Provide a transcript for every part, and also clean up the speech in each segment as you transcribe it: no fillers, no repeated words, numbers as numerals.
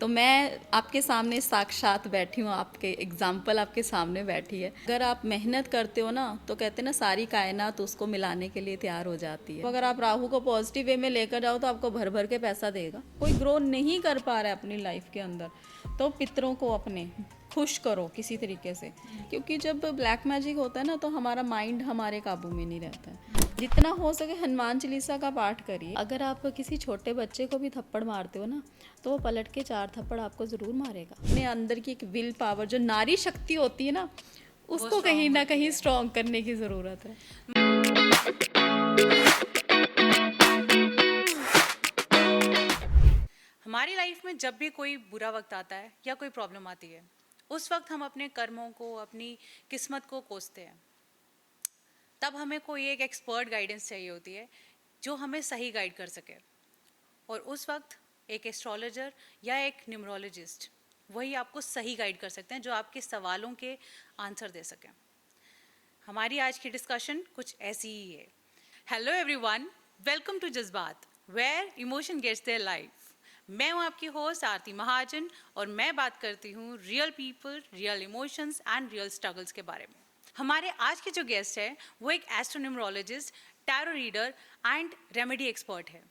तो मैं आपके सामने साक्षात बैठी हूँ, आपके एग्जाम्पल आपके सामने बैठी है। अगर आप मेहनत करते हो ना, तो कहते हैं ना, सारी कायनात उसको मिलाने के लिए तैयार हो जाती है। तो अगर आप राहु को पॉजिटिव वे में लेकर जाओ तो आपको भर भर के पैसा देगा। कोई ग्रो नहीं कर पा रहा है अपनी लाइफ के अंदर, तो पितरों को अपने खुश करो किसी तरीके से, क्योंकि जब ब्लैक मैजिक होता है ना, तो हमारा माइंड हमारे काबू में नहीं रहता है। जितना हो सके हनुमान चालीसा का पाठ करिए। अगर आप किसी छोटे बच्चे को भी थप्पड़ मारते हो ना, तो वो पलट के 4 थप्पड़ आपको ज़रूर मारेगा। अपने अंदर की एक विल पावर, जो नारी शक्ति होती है ना, उसको कहीं ना कहीं स्ट्रॉन्ग करने की ज़रूरत है। हमारी लाइफ में जब भी कोई बुरा वक्त आता है या कोई प्रॉब्लम आती है, उस वक्त हम अपने कर्मों को, अपनी किस्मत को कोसते हैं। तब हमें कोई एक एक्सपर्ट गाइडेंस चाहिए होती है जो हमें सही गाइड कर सके, और उस वक्त एक एस्ट्रोलॉजर या एक न्यूमरोलॉजिस्ट वही आपको सही गाइड कर सकते हैं, जो आपके सवालों के आंसर दे सकें। हमारी आज की डिस्कशन कुछ ऐसी ही है। Hello everyone, welcome to Jazbaat, where emotion gets their life. मैं हूं आपकी होस्ट आरती महाजन, और मैं बात करती हूं real people, real emotions and real struggles के बारे में। हमारे आज के जो गेस्ट है वो एक astronumerologist, tarot reader and remedy expert है।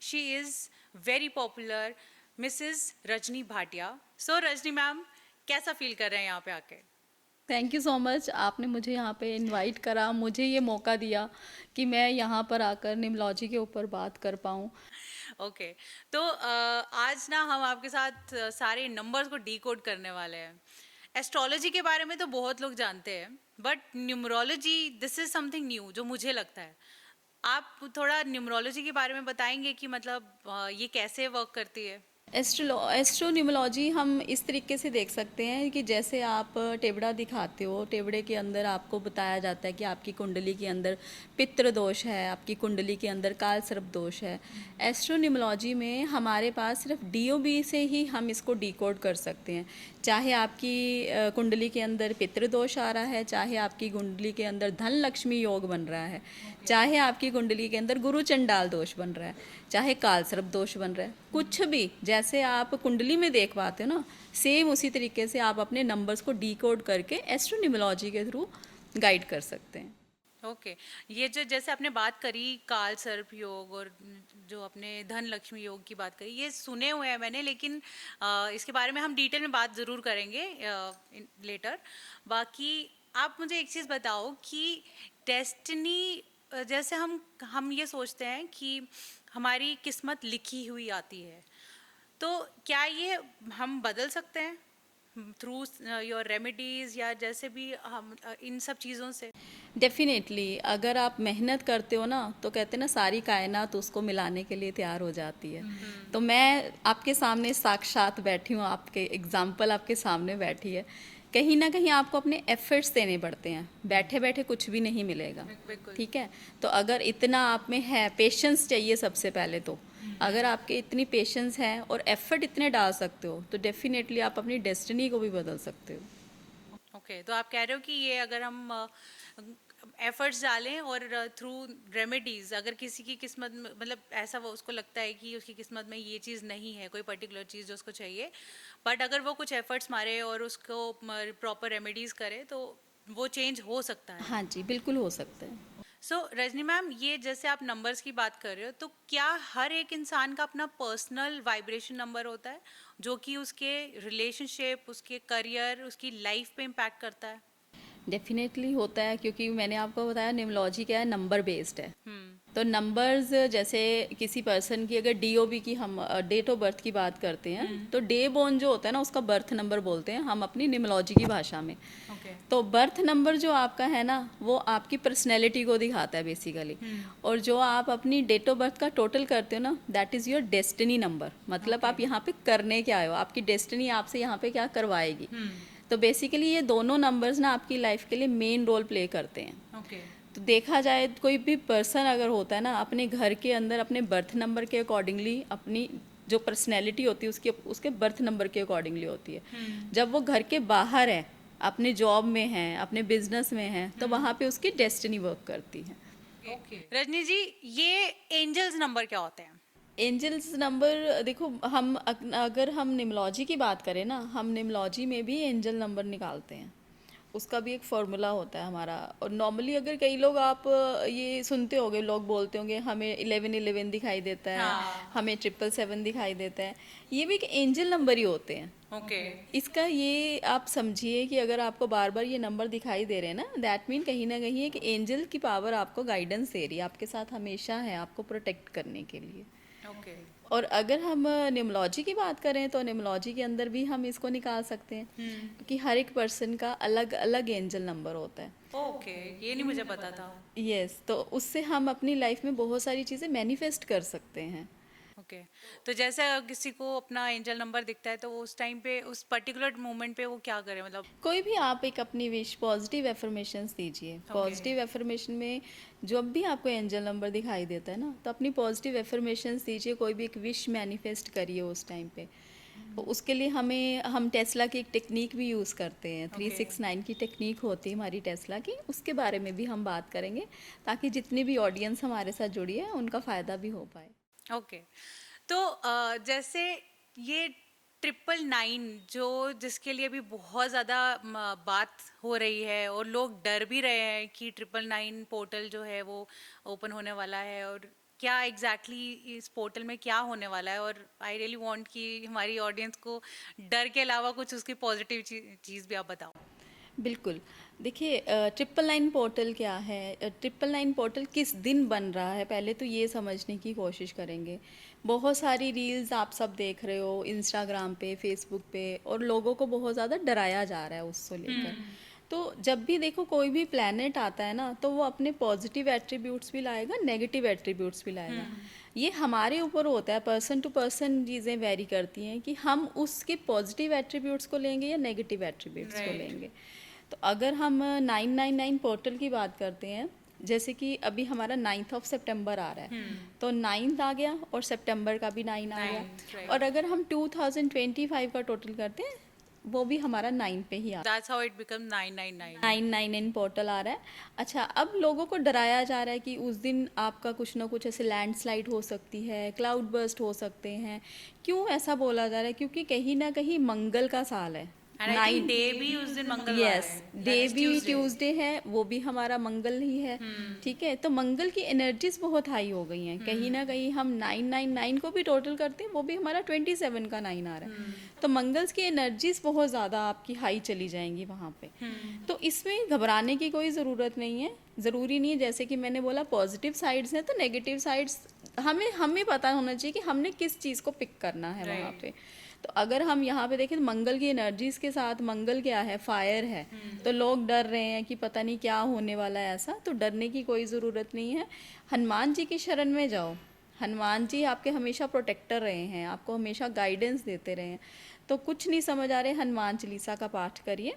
She is very popular, Mrs Rajni Bhatia. So Rajni ma'am, कैसा फील कर रहे हैं यहाँ पे आके? थैंक यू सो मच, आपने मुझे यहाँ पे इनवाइट करा, मुझे ये मौका दिया कि मैं यहाँ पर आकर निमोलॉजी के ऊपर बात कर पाऊँ। ओके तो आज ना हम आपके साथ सारे नंबर्स को डीकोड करने वाले हैं। एस्ट्रोलॉजी के बारे में तो बहुत लोग जानते हैं, but numerology, this is something new जो मुझे लगता है। आप थोड़ा न्यूमरोलॉजी के बारे में बताएंगे कि मतलब ये कैसे वर्क करती है? एस्ट्रोन्यूमोलॉजी हम इस तरीके से देख सकते हैं कि जैसे आप टेबड़ा दिखाते हो, टेबड़े के अंदर आपको बताया जाता है कि आपकी कुंडली के अंदर पितृ दोष है, आपकी कुंडली के अंदर काल सर्प दोष है। एस्ट्रोन्यूमोलॉजी में हमारे पास सिर्फ डीओबी से ही हम इसको डिकोड कर सकते हैं। चाहे आपकी कुंडली के अंदर पितृ दोष आ रहा है, चाहे आपकी कुंडली के अंदर धन लक्ष्मी योग बन रहा है, चाहे आपकी कुंडली के अंदर गुरु चंडाल दोष बन रहा है, चाहे काल सर्प दोष बन रहा है, कुछ भी जैसे आप कुंडली में देख पाते हो ना, सेम उसी तरीके से आप अपने नंबर्स को डिकोड करके एस्ट्रोन्यूमोलॉजी के थ्रू गाइड कर सकते हैं। ओके ये जो जैसे आपने बात करी काल सर्प योग, और जो अपने धन लक्ष्मी योग की बात करी, ये सुने हुए हैं मैंने, लेकिन इसके बारे में हम डिटेल में बात ज़रूर करेंगे लेटर। बाकी आप मुझे एक चीज़ बताओ कि डेस्टिनी, जैसे हम ये सोचते हैं कि हमारी किस्मत लिखी हुई आती है, तो क्या ये हम बदल सकते हैं थ्रू योर रेमेडीज, या जैसे भी हम इन सब चीज़ों से? डेफिनेटली, अगर आप मेहनत करते हो ना, तो कहते हैं ना, सारी कायनात उसको मिलाने के लिए तैयार हो जाती है। तो मैं आपके सामने साक्षात बैठी हूँ, आपके एग्जाम्पल आपके सामने बैठी है। कहीं ना कहीं आपको अपने एफर्ट्स देने पड़ते हैं, बैठे बैठे कुछ भी नहीं मिलेगा। बिल्कुल। ठीक है, तो अगर इतना आप में है, पेशेंस चाहिए सबसे पहले तो। अगर आपके इतनी पेशेंस है और एफर्ट इतने डाल सकते हो, तो डेफिनेटली आप अपनी डेस्टिनी को भी बदल सकते हो। ओके तो आप कह रहे हो कि ये अगर हम एफर्ट्स डालें और थ्रू रेमेडीज, अगर किसी की किस्मत में, मतलब ऐसा वो उसको लगता है कि उसकी किस्मत में ये चीज़ नहीं है, कोई पर्टिकुलर चीज़ जो उसको चाहिए, बट अगर वो कुछ एफर्ट्स मारे और उसको प्रॉपर रेमेडीज करे, तो वो चेंज हो सकता है। हाँ जी, बिल्कुल हो सकता है। सो रजनी मैम, ये जैसे आप नंबर्स की बात कर रहे हो, तो क्या हर एक इंसान का अपना पर्सनल वाइब्रेशन नंबर होता है जो कि उसके रिलेशनशिप, उसके करियर, उसकी लाइफ पे इम्पैक्ट करता है? डेफिनेटली होता है, क्योंकि मैंने आपको बताया न्यूमरोलॉजी क्या है, नंबर बेस्ड है। हम्म। तो नंबर्स, जैसे किसी पर्सन की अगर डीओबी की, हम डेट ऑफ बर्थ की बात करते हैं, तो डे बोर्न जो होता है ना, उसका बर्थ नंबर बोलते हैं हम अपनी न्यूमरोलॉजी की भाषा में। ओके। तो बर्थ नंबर जो आपका है ना, वो आपकी पर्सनैलिटी को दिखाता है बेसिकली। और जो आप अपनी डेट ऑफ बर्थ का टोटल करते हो ना, that is your destiny number. मतलब आप यहाँ पे करने क्या आए हो, आपकी डेस्टिनी आपसे यहाँ पे क्या करवाएगी। तो बेसिकली ये दोनों नंबर्स ना आपकी लाइफ के लिए मेन रोल प्ले करते हैं। ओके। तो देखा जाए, कोई भी पर्सन अगर होता है ना, अपने घर के अंदर अपने बर्थ नंबर के अकॉर्डिंगली अपनी जो पर्सनैलिटी होती है उसके उसके बर्थ नंबर के अकॉर्डिंगली होती है। जब वो घर के बाहर है, अपने जॉब में है, अपने बिजनेस में है, तो वहाँ पे उसकी डेस्टिनी वर्क करती है। ओके रजनी जी, ये एंजल्स नंबर क्या होते हैं? एंजल्स नंबर देखो, अगर हम निमलॉजी की बात करें ना, हम निमलॉजी में भी एंजल नंबर निकालते हैं। उसका भी एक फॉर्मूला होता है हमारा। और नॉर्मली अगर कई लोग आप ये सुनते होंगे, लोग बोलते होंगे हमें 1111 दिखाई देता है, हाँ। हमें 777 दिखाई देता है। ये भी एक एंजल नंबर ही होते हैं। ओके। इसका ये आप समझिए कि अगर आपको बार बार ये नंबर दिखाई दे रहे हैं ना, दैट मीन कहीं ना कहीं एक एंजल की पावर आपको गाइडेंस दे रही है, आपके साथ हमेशा है, आपको प्रोटेक्ट करने के लिए। ओके। और अगर हम न्यूमलॉजी की बात करें तो न्यूमलॉजी के अंदर भी हम इसको निकाल सकते हैं, क्योंकि हर एक पर्सन का अलग अलग एंजल नंबर होता है। ओके, ये नहीं मुझे पता था। यस, तो उससे हम अपनी लाइफ में बहुत सारी चीज़ें मैनिफेस्ट कर सकते हैं। ओके, तो जैसे अगर किसी को अपना एंजल नंबर दिखता है तो वो उस टाइम पे, उस पर्टिकुलर मोमेंट पे वो क्या करे, मतलब? कोई भी आप एक अपनी विश पॉजिटिव एफर्मेशंस दीजिए। पॉजिटिव एफर्मेशन में जब भी आपको एंजल नंबर दिखाई देता है ना, तो अपनी पॉजिटिव एफर्मेशंस दीजिए, कोई भी एक विश मैनिफेस्ट करिए उस टाइम पे। तो उसके लिए हम टेस्ला की एक टेक्निक भी यूज़ करते हैं, 369 की टेक्निक होती है हमारी टेस्ला की, उसके बारे में भी हम बात करेंगे, ताकि जितनी भी ऑडियंस हमारे साथ जुड़ी है उनका फ़ायदा भी हो पाए। ओके, तो जैसे ये 999 जो, जिसके लिए भी बहुत ज़्यादा बात हो रही है और लोग डर भी रहे हैं कि 999 पोर्टल जो है वो ओपन होने वाला है, और क्या एग्जैक्टली इस पोर्टल में क्या होने वाला है, और आई रियली वांट कि हमारी ऑडियंस को डर के अलावा कुछ उसकी पॉजिटिव चीज़ भी आप बताओ। बिल्कुल। देखिए, 999 पोर्टल क्या है, 999 पोर्टल किस दिन बन रहा है, पहले तो ये समझने की कोशिश करेंगे। बहुत सारी रील्स आप सब देख रहे हो इंस्टाग्राम पे, फेसबुक पे, और लोगों को बहुत ज़्यादा डराया जा रहा है उसको लेकर। तो जब भी देखो कोई भी प्लैनेट आता है ना, तो वो अपने पॉजिटिव एट्रीब्यूट्स भी लाएगा, नेगेटिव एट्रीब्यूट्स भी लाएगा। ये हमारे ऊपर होता है, पर्सन टू पर्सन चीज़ें वेरी करती हैं कि हम उसके पॉजिटिव एट्रीब्यूट्स को लेंगे या नेगेटिव एट्रीब्यूट्स को राइट। लेंगे। तो अगर हम 999 पोर्टल की बात करते हैं, जैसे कि अभी हमारा 9th ऑफ सितंबर आ रहा है, तो 9th आ गया और सितंबर का भी 9 आ गया। 9th, right. और अगर हम 2025 का टोटल करते हैं, वो भी हमारा 9 पे ही आ रहा है। That's how it become 999। 999 portal आ रहा है। अच्छा, अब लोगों को डराया जा रहा है कि उस दिन आपका कुछ ना कुछ ऐसे लैंडस्लाइड हो सकती है, क्लाउड बर्स्ट हो सकते हैं। क्यों ऐसा बोला जा रहा है? क्योंकि कहीं ना कहीं मंगल का साल है। एंड आई थिंक डे भी उस दिन मंगलवार यस, है, डे दैट इज भी ट्यूसडे। ट्यूसडे है, वो भी हमारा मंगल ही है। ठीक है, तो मंगल की एनर्जीज बहुत हाई हो गई हैं। कहीं ना कहीं हम 999 को भी टोटल करते हैं, वो भी हमारा 27 का 9 आ रहा है। तो मंगल्स की एनर्जीज बहुत ज़्यादा आपकी हाई चली जाएंगी वहाँ पे। तो इसमें घबराने की कोई ज़रूरत नहीं है। ज़रूरी नहीं है, जैसे कि मैंने बोला पॉजिटिव साइड्स हैं तो नेगेटिव साइड्स हमें पता होना चाहिए कि हमने किस चीज़ को पिक करना है वहाँ पे। तो अगर हम यहाँ पे देखें तो मंगल की एनर्जीज के साथ, मंगल क्या है, फायर है। तो लोग डर रहे हैं कि पता नहीं क्या होने वाला है, ऐसा तो डरने की कोई ज़रूरत नहीं है। हनुमान जी की शरण में जाओ। हनुमान जी आपके हमेशा प्रोटेक्टर रहे हैं, आपको हमेशा गाइडेंस देते रहे हैं। तो कुछ नहीं समझ आ रहे, हनुमान चालीसा का पाठ करिए,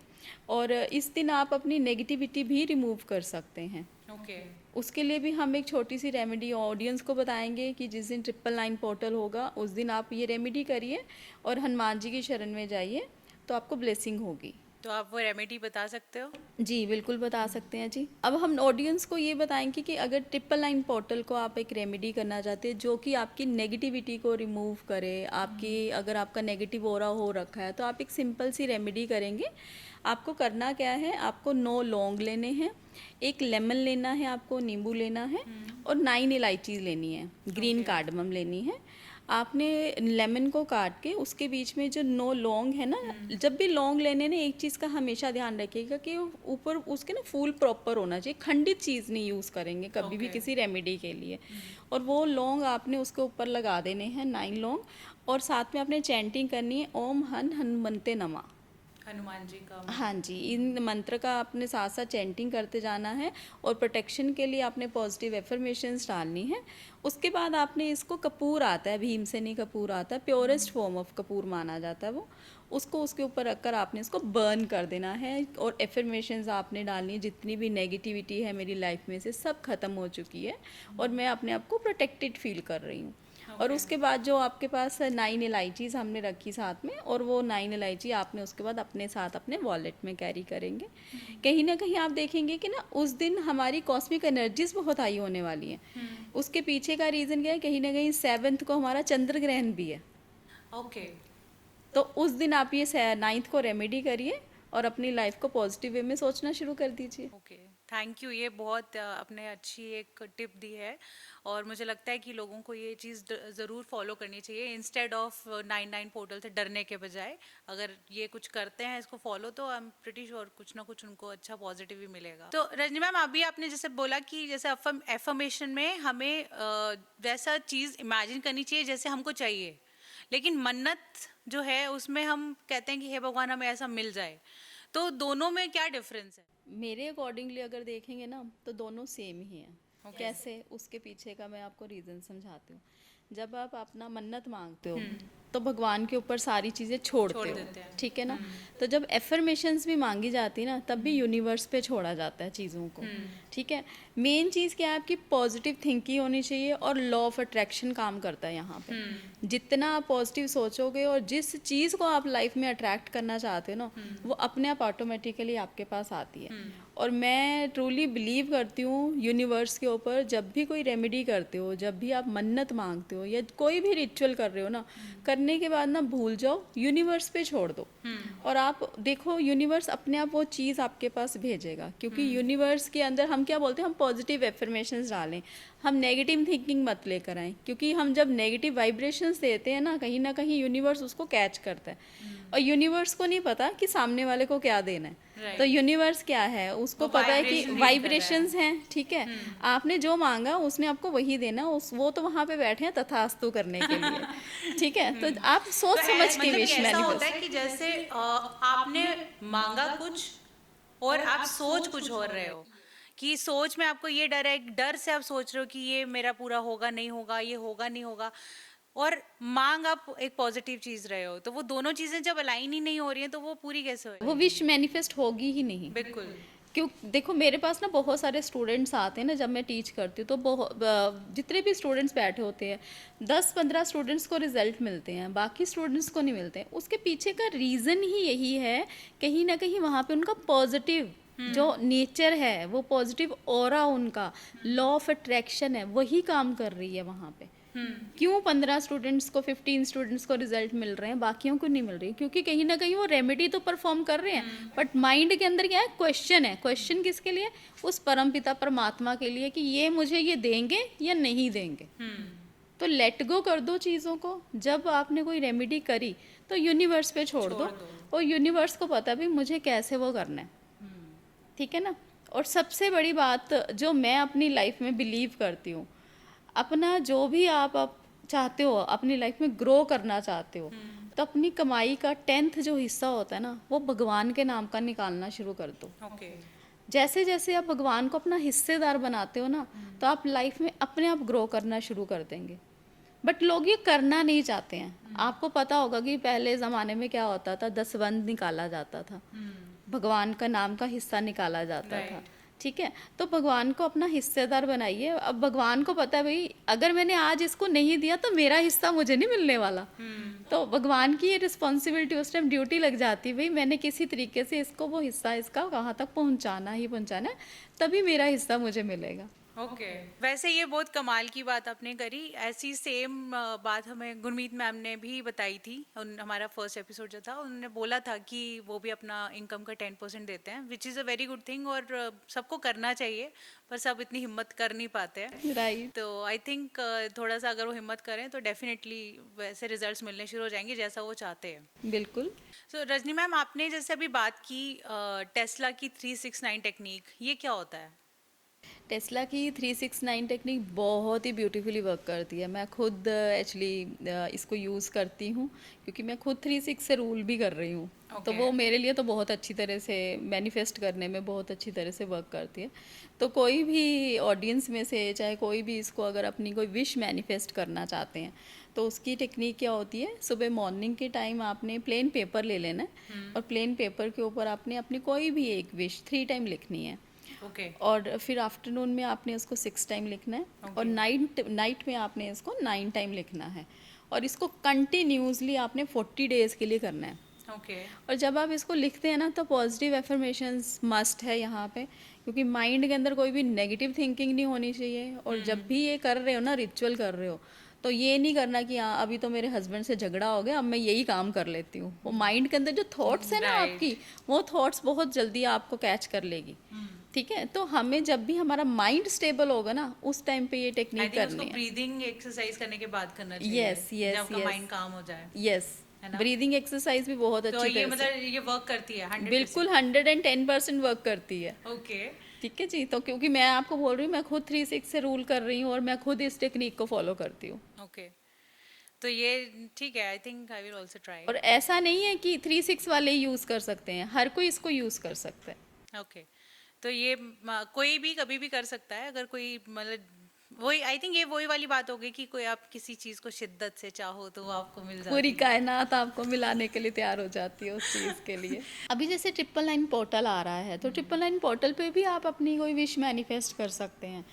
और इस दिन आप अपनी नेगेटिविटी भी रिमूव कर सकते हैं। ओके। उसके लिए भी हम एक छोटी सी रेमेडी ऑडियंस को बताएंगे कि जिस दिन 999 पोर्टल होगा उस दिन आप ये रेमेडी करिए और हनुमान जी की शरण में जाइए, तो आपको ब्लेसिंग होगी। तो आप वो रेमेडी बता सकते हो? जी बिल्कुल बता सकते हैं जी। अब हम ऑडियंस को ये बताएंगे कि अगर 999 पोर्टल को आप एक रेमेडी करना चाहते हैं जो कि आपकी नेगेटिविटी को रिमूव करे, आपकी अगर आपका नेगेटिव ऑरा हो रखा है, तो आप एक सिंपल सी रेमेडी करेंगे। आपको करना क्या है, आपको 9 लौंग लेने हैं, एक लेमन लेना है, आपको नींबू लेना है, और 9 इलायची लेनी है, ग्रीन कार्डमम लेनी है। आपने लेमन को काट के उसके बीच में जो 9 लौंग है ना, जब भी लौंग लेने ना, एक चीज़ का हमेशा ध्यान रखिएगा कि ऊपर उसके ना फूल प्रॉपर होना चाहिए, खंडित चीज़ नहीं यूज़ करेंगे कभी भी किसी रेमेडी के लिए। और वो लौंग आपने उसके ऊपर लगा देने हैं, 9 लौंग, और साथ में आपने चैंटिंग करनी है, ओम हनुमंते नमः। हनुमान जी का? हाँ जी, इन मंत्र का आपने साथ साथ चैंटिंग करते जाना है, और प्रोटेक्शन के लिए आपने पॉजिटिव एफर्मेशंस डालनी है। उसके बाद आपने इसको, कपूर आता है, भीमसेनी कपूर आता है, प्योरेस्ट फॉर्म ऑफ कपूर माना जाता है वो, उसको उसके ऊपर रखकर आपने इसको बर्न कर देना है। और एफर्मेशंस आपने डालनी है, जितनी भी नेगेटिविटी है मेरी लाइफ में से सब खत्म हो चुकी है और मैं अपने आप को प्रोटेक्टेड फील कर रही हूँ। और उसके बाद जो आपके पास 9 इलायचीज़ हमने रखी साथ में, और वो 9 इलायची आपने उसके बाद अपने साथ अपने वॉलेट में कैरी करेंगे। कहीं ना कहीं आप देखेंगे कि ना उस दिन हमारी कॉस्मिक एनर्जीज बहुत हाई होने वाली हैं। उसके पीछे का रीज़न क्या है, कहीं ना कहीं 7th को हमारा चंद्र ग्रहण भी है। ओके। तो उस दिन आप ये 9th को रेमेडी करिए और अपनी लाइफ को पॉजिटिव वे में सोचना शुरू कर दीजिए। Okay, thank you. ये बहुत आपने अच्छी एक टिप दी है, और मुझे लगता है कि लोगों को ये चीज़ ज़रूर फॉलो करनी चाहिए, इंस्टेड ऑफ 99 पोर्टल से डरने के बजाय। अगर ये कुछ करते हैं इसको फॉलो, तो आई एम प्रिटी श्योर कुछ ना कुछ उनको अच्छा पॉजिटिव भी मिलेगा। तो रजनी मैम, अभी आपने जैसे बोला कि जैसे एफर्मेशन में हमें वैसा चीज़ इमेजिन करनी चाहिए जैसे हमको चाहिए, लेकिन मन्नत जो है उसमें हम कहते हैं कि हे भगवान हमें ऐसा मिल जाए। तो दोनों में क्या डिफरेंस है? मेरे अकॉर्डिंगली अगर देखेंगे ना तो दोनों सेम ही हैं। कैसे, उसके पीछे का मैं आपको रीज़न समझाती हूँ। जब आप अपना मन्नत मांगते हो तो भगवान के ऊपर सारी चीज़ें छोड़ते हो, देते हैं। ठीक है ना। तो जब एफर्मेशंस भी मांगी जाती ना, तब भी यूनिवर्स पे छोड़ा जाता है चीज़ों को, ठीक है। मेन चीज़ क्या है, आपकी पॉजिटिव थिंकिंग होनी चाहिए, और लॉ ऑफ अट्रैक्शन काम करता है यहाँ पे। जितना आप पॉजिटिव सोचोगे और जिस चीज़ को आप लाइफ में अट्रैक्ट करना चाहते हो ना, वो अपने आप ऑटोमेटिकली आपके पास आती है। और मैं ट्रूली बिलीव करती हूँ यूनिवर्स के ऊपर। जब भी कोई रेमेडी करते हो, जब भी आप मन्नत मांगते हो या कोई भी रिचुअल कर रहे हो ना, करने के बाद ना भूल जाओ, यूनिवर्स पे छोड़ दो, और आप देखो यूनिवर्स अपने आप वो चीज़ आपके पास भेजेगा। क्योंकि यूनिवर्स के अंदर हम क्या बोलते हैं, हम पॉजिटिव एफर्मेशंस डालें, हम नेगेटिव थिंकिंग मत लेकर आएँ। क्योंकि हम जब नेगेटिव वाइब्रेशंस देते हैं ना कहीं यूनिवर्स उसको कैच करता है, और यूनिवर्स को नहीं पता कि सामने वाले को क्या देना है। तो यूनिवर्स क्या है, उसको पता है कि वाइब्रेशंस हैं, ठीक है। आपने जो मांगा उसने आपको वही देना, वो तो वहाँ पे बैठे हैं तथास्तु करने के लिए, ठीक है। तो आप सोच समझ के मतलब विश कि ऐसा होता मैनिफेस्ट। है कि जैसे आपने मांगा कुछ और आप सोच कुछ और रहे हो, कि सोच में आपको ये डर है, डर से आप सोच रहे हो कि ये मेरा पूरा होगा नहीं होगा, ये होगा नहीं होगा, और मांग आप एक पॉजिटिव चीज रहे हो। तो वो दोनों चीजें जब अलाइन ही नहीं हो रही हैं, तो वो पूरी कैसे हो? वो विश मैनिफेस्ट होगी ही नहीं। बिल्कुल। क्यों, देखो मेरे पास ना बहुत सारे स्टूडेंट्स आते हैं ना, जब मैं टीच करती हूँ तो जितने भी स्टूडेंट्स बैठे होते हैं, 10-15 स्टूडेंट्स को रिजल्ट मिलते हैं, बाकी स्टूडेंट्स को नहीं मिलते हैं। उसके पीछे का रीज़न ही यही है, कहीं ना कहीं वहाँ पे उनका पॉजिटिव जो नेचर है, वो पॉजिटिव ऑरा, उनका लॉ ऑफ अट्रैक्शन है, वही काम कर रही है वहाँ पे। क्यों 15 स्टूडेंट्स को, 15 स्टूडेंट्स को रिजल्ट मिल रहे हैं, बाकियों को नहीं मिल रही? क्योंकि कहीं ना कहीं वो रेमेडी तो परफॉर्म कर रहे हैं, बट माइंड के अंदर क्या है, क्वेश्चन है। क्वेश्चन किसके लिए? उस परमपिता परमात्मा के लिए, कि ये मुझे ये देंगे या नहीं देंगे। तो लेट गो कर दो चीज़ों को। जब आपने कोई रेमेडी करी तो यूनिवर्स पे छोड़ दो, और यूनिवर्स को पता भी मुझे कैसे वो करना है, ठीक है ना। और सबसे बड़ी बात जो मैं अपनी लाइफ में बिलीव करती हूँ, अपना जो भी आप चाहते हो, अपनी लाइफ में ग्रो करना चाहते हो, तो अपनी कमाई का 10th जो हिस्सा होता है ना, वो भगवान के नाम का निकालना शुरू कर दो। ओके। जैसे जैसे आप भगवान को अपना हिस्सेदार बनाते हो ना, तो आप लाइफ में अपने आप ग्रो करना शुरू कर देंगे। बट लोग ये करना नहीं चाहते हैं। आपको पता होगा कि पहले ज़माने में क्या होता था, दसबंध निकाला जाता था, भगवान का नाम का हिस्सा निकाला जाता था, ठीक है। तो भगवान को अपना हिस्सेदार बनाइए। अब भगवान को पता है भाई, अगर मैंने आज इसको नहीं दिया तो मेरा हिस्सा मुझे नहीं मिलने वाला। तो भगवान की ये रिस्पॉन्सिबिलिटी, उस टाइम ड्यूटी लग जाती है, भाई मैंने किसी तरीके से इसको वो हिस्सा इसका कहाँ तक पहुँचाना ही पहुँचाना है, तभी मेरा हिस्सा मुझे मिलेगा। ओके। वैसे ये बहुत कमाल की बात आपने करी। ऐसी सेम बात हमें गुरमीत मैम ने भी बताई थी। हमारा फर्स्ट एपिसोड जो था, उन्होंने बोला था कि वो भी अपना इनकम का 10% देते हैं, which is a very good thing, और सबको करना चाहिए, पर सब इतनी हिम्मत कर नहीं पाते हैं। राइट। तो आई थिंक थोड़ा सा अगर वो हिम्मत करें तो डेफिनेटली वैसे रिजल्ट्स मिलने शुरू हो जाएंगे जैसा वो चाहते हैं। बिल्कुल। सो रजनी मैम, आपने जैसे अभी बात की टेस्ला की 369 टेक्निक, ये क्या होता है? टेस्ला की 369 टेक्निक बहुत ही ब्यूटीफुली वर्क करती है। मैं खुद एक्चुअली इसको यूज़ करती हूँ, क्योंकि मैं खुद 36 से रूल भी कर रही हूँ। तो वो मेरे लिए तो बहुत अच्छी तरह से मैनिफेस्ट करने में बहुत अच्छी तरह से वर्क करती है। तो कोई भी ऑडियंस में से, चाहे कोई भी इसको अगर अपनी कोई विश मैनिफेस्ट करना चाहते हैं, तो उसकी टेक्निक क्या होती है, सुबह मॉर्निंग के टाइम आपने प्लेन पेपर ले लेना है, और प्लेन पेपर के ऊपर आपने अपनी कोई भी एक विश 3 टाइम लिखनी है। ओके और फिर आफ्टरनून में आपने उसको 6 टाइम लिखना है और नाइट में आपने इसको 9 टाइम लिखना है और इसको कंटिन्यूसली आपने 40 डेज के लिए करना है। ओके और जब आप इसको लिखते हैं ना तो पॉजिटिव एफर्मेशंस मस्ट है यहाँ पे, क्योंकि माइंड के अंदर कोई भी नेगेटिव थिंकिंग नहीं होनी चाहिए। और जब भी ये कर रहे हो ना, रिचुअल कर रहे हो, तो ये नहीं करना कि हाँ अभी तो मेरे हस्बैंड से झगड़ा हो गया, अब मैं यही काम कर लेती हूँ। वो माइंड के अंदर जो थॉट्स है ना Right. आपकी, वो थॉट्स बहुत जल्दी आपको कैच कर लेगी। ठीक है, तो हमें जब भी हमारा माइंड स्टेबल होगा ना, उस टाइम पे ये आई टेक्निक थिंक उसको करनी है। ब्रीदिंग एक्सरसाइज करने के बाद करना चाहिए। यस यस जब आपका यस माइंड काम हो जाए, यस, है ना? ब्रीदिंग एक्सरसाइज भी बहुत तो अच्छी ये तरह से, मतलब ये वर्क करती है 100%? बिल्कुल 110% वर्क करती है। ओके ठीक है जी, तो क्योंकि मैं आपको बोल रही हूँ, मैं खुद 3-6 से रूल कर रही हूँ और मैं खुद इस टेक्निक को फॉलो करती हूँ। ओके, तो ये ठीक है। I think I will also try. और ऐसा नहीं है कि 3-6 वाले ही यूज़ कर सकते हैं, हर कोई इसको यूज़ कर सकता है। ओके, तो ये कोई भी कभी भी कर सकता है, अगर कोई मतलब वही, आई थिंक ये वही वाली बात हो गई कि कोई आप किसी चीज को शिद्दत से चाहो तो वो आपको मिल पूरी जाती है। कायनात आपको मिलाने के लिए तैयार हो जाती है उस चीज़ के लिए। अभी जैसे 999 पोर्टल आ रहा है, तो 999 पोर्टल पे भी आप अपनी कोई विश मैनिफेस्ट कर सकते हैं।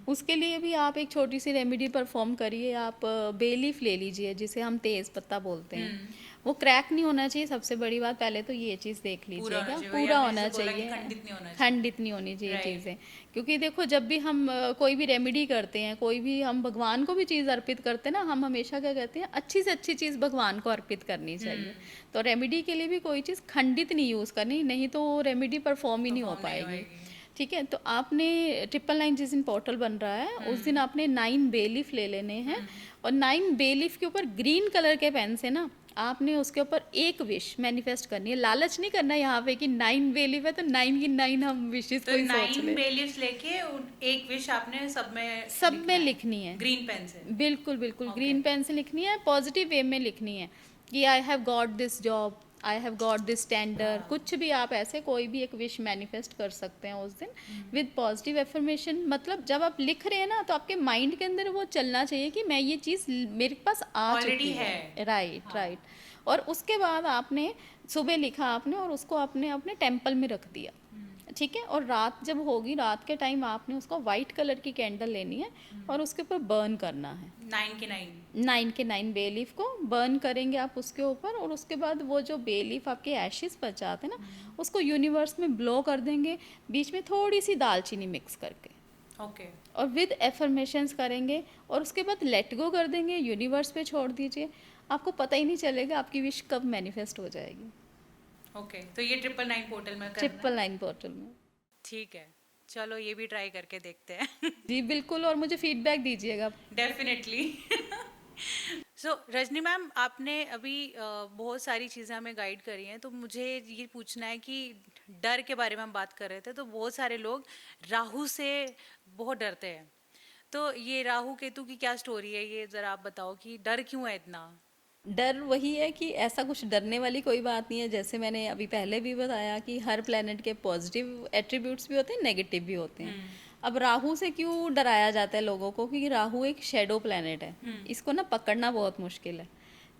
उसके लिए भी आप एक छोटी सी रेमेडी परफॉर्म करिए। आप बे लीफ ले लीजिए, जिसे हम तेज पत्ता बोलते हैं। वो क्रैक नहीं होना चाहिए, सबसे बड़ी बात पहले तो ये चीज़ देख पूरा होना लीजिएगा, चाहिए, वही पूरा आपने होना जैसे बोला कि चाहिए, खंडित नहीं होना चाहिए। खंडित नहीं होनी चाहिए Right. चीज़ें। क्योंकि देखो, जब भी हम कोई भी रेमेडी करते हैं, कोई भी हम भगवान को भी चीज़ अर्पित करते हैं ना, हम हमेशा क्या कहते हैं, अच्छी से अच्छी चीज़ भगवान को अर्पित करनी चाहिए। तो रेमेडी के लिए भी कोई चीज़ खंडित नहीं यूज़ करनी, नहीं तो रेमेडी परफॉर्म ही नहीं हो परफॉर्म नहीं पाएगी। होएगी। ठीक है, तो आपने 999 जिस दिन पोर्टल बन रहा है, उस दिन आपने 9 बे लीफ ले लेने हैं और 9 बे लीफ के ऊपर ग्रीन कलर के पेन से ना आपने उसके ऊपर एक विश मैनिफेस्ट करनी है। लालच नहीं करना है यहाँ पे कि 9 बे लीफ है तो 9 की 9 हम विशेस तो कोई सोच 9 ले। बेलीफ्स लेके एक विश आपने सब में सब में लिखनी है, ग्रीन पेन से। बिल्कुल बिल्कुल Okay. ग्रीन पेन से लिखनी है, पॉजिटिव वे में लिखनी है कि I have got this job, I have got this tender. कुछ भी आप ऐसे कोई भी एक विश मैनिफेस्ट कर सकते हैं उस दिन विद पॉजिटिव एफर्मेशन। मतलब जब आप लिख रहे हैं ना, तो आपके माइंड के अंदर वो चलना चाहिए कि मैं ये चीज़ मेरे पास आ Already चुकी है। है। Right right. और उसके बाद आपने सुबह लिखा आपने और उसको आपने अपने टेम्पल में रख दिया। ठीक है, और रात जब होगी, रात के टाइम आपने उसको वाइट कलर की कैंडल लेनी है और उसके ऊपर बर्न करना है। 9 के 9। 9 के 9 बे लीफ को बर्न करेंगे आप उसके ऊपर, और उसके बाद वो जो बे लीफ आपके एशेस बच जाते हैं ना, उसको यूनिवर्स में ब्लो कर देंगे, बीच में थोड़ी सी दालचीनी मिक्स करके, ओके और विद एफर्मेशंस करेंगे और उसके बाद लेट गो कर देंगे, यूनिवर्स पे छोड़ दीजिए। आपको पता ही नहीं चलेगा आपकी विश कब मैनिफेस्ट हो जाएगी। ओके, तो ये 999 पोर्टल में करना है। 999 पोर्टल में। ठीक है, चलो ये भी ट्राई करके देखते हैं। जी बिल्कुल, और मुझे फीडबैक दीजिएगा। डेफिनेटली। सो रजनी मैम, आपने अभी बहुत सारी चीज़ें हमें गाइड करी हैं, तो मुझे ये पूछना है कि डर के बारे में हम बात कर रहे थे, तो बहुत सारे लोग राहु से बहुत डरते हैं। तो ये राहु केतु की क्या स्टोरी है, ये ज़रा आप बताओ कि डर क्यों है इतना? डर वही है कि ऐसा कुछ डरने वाली कोई बात नहीं है। जैसे मैंने अभी पहले भी बताया कि हर प्लेनेट के पॉजिटिव एट्रीब्यूट्स भी होते हैं, नेगेटिव भी होते हैं। अब राहु से क्यों डराया जाता है लोगों को, क्योंकि राहु एक शेडो प्लेनेट है, इसको ना पकड़ना बहुत मुश्किल है।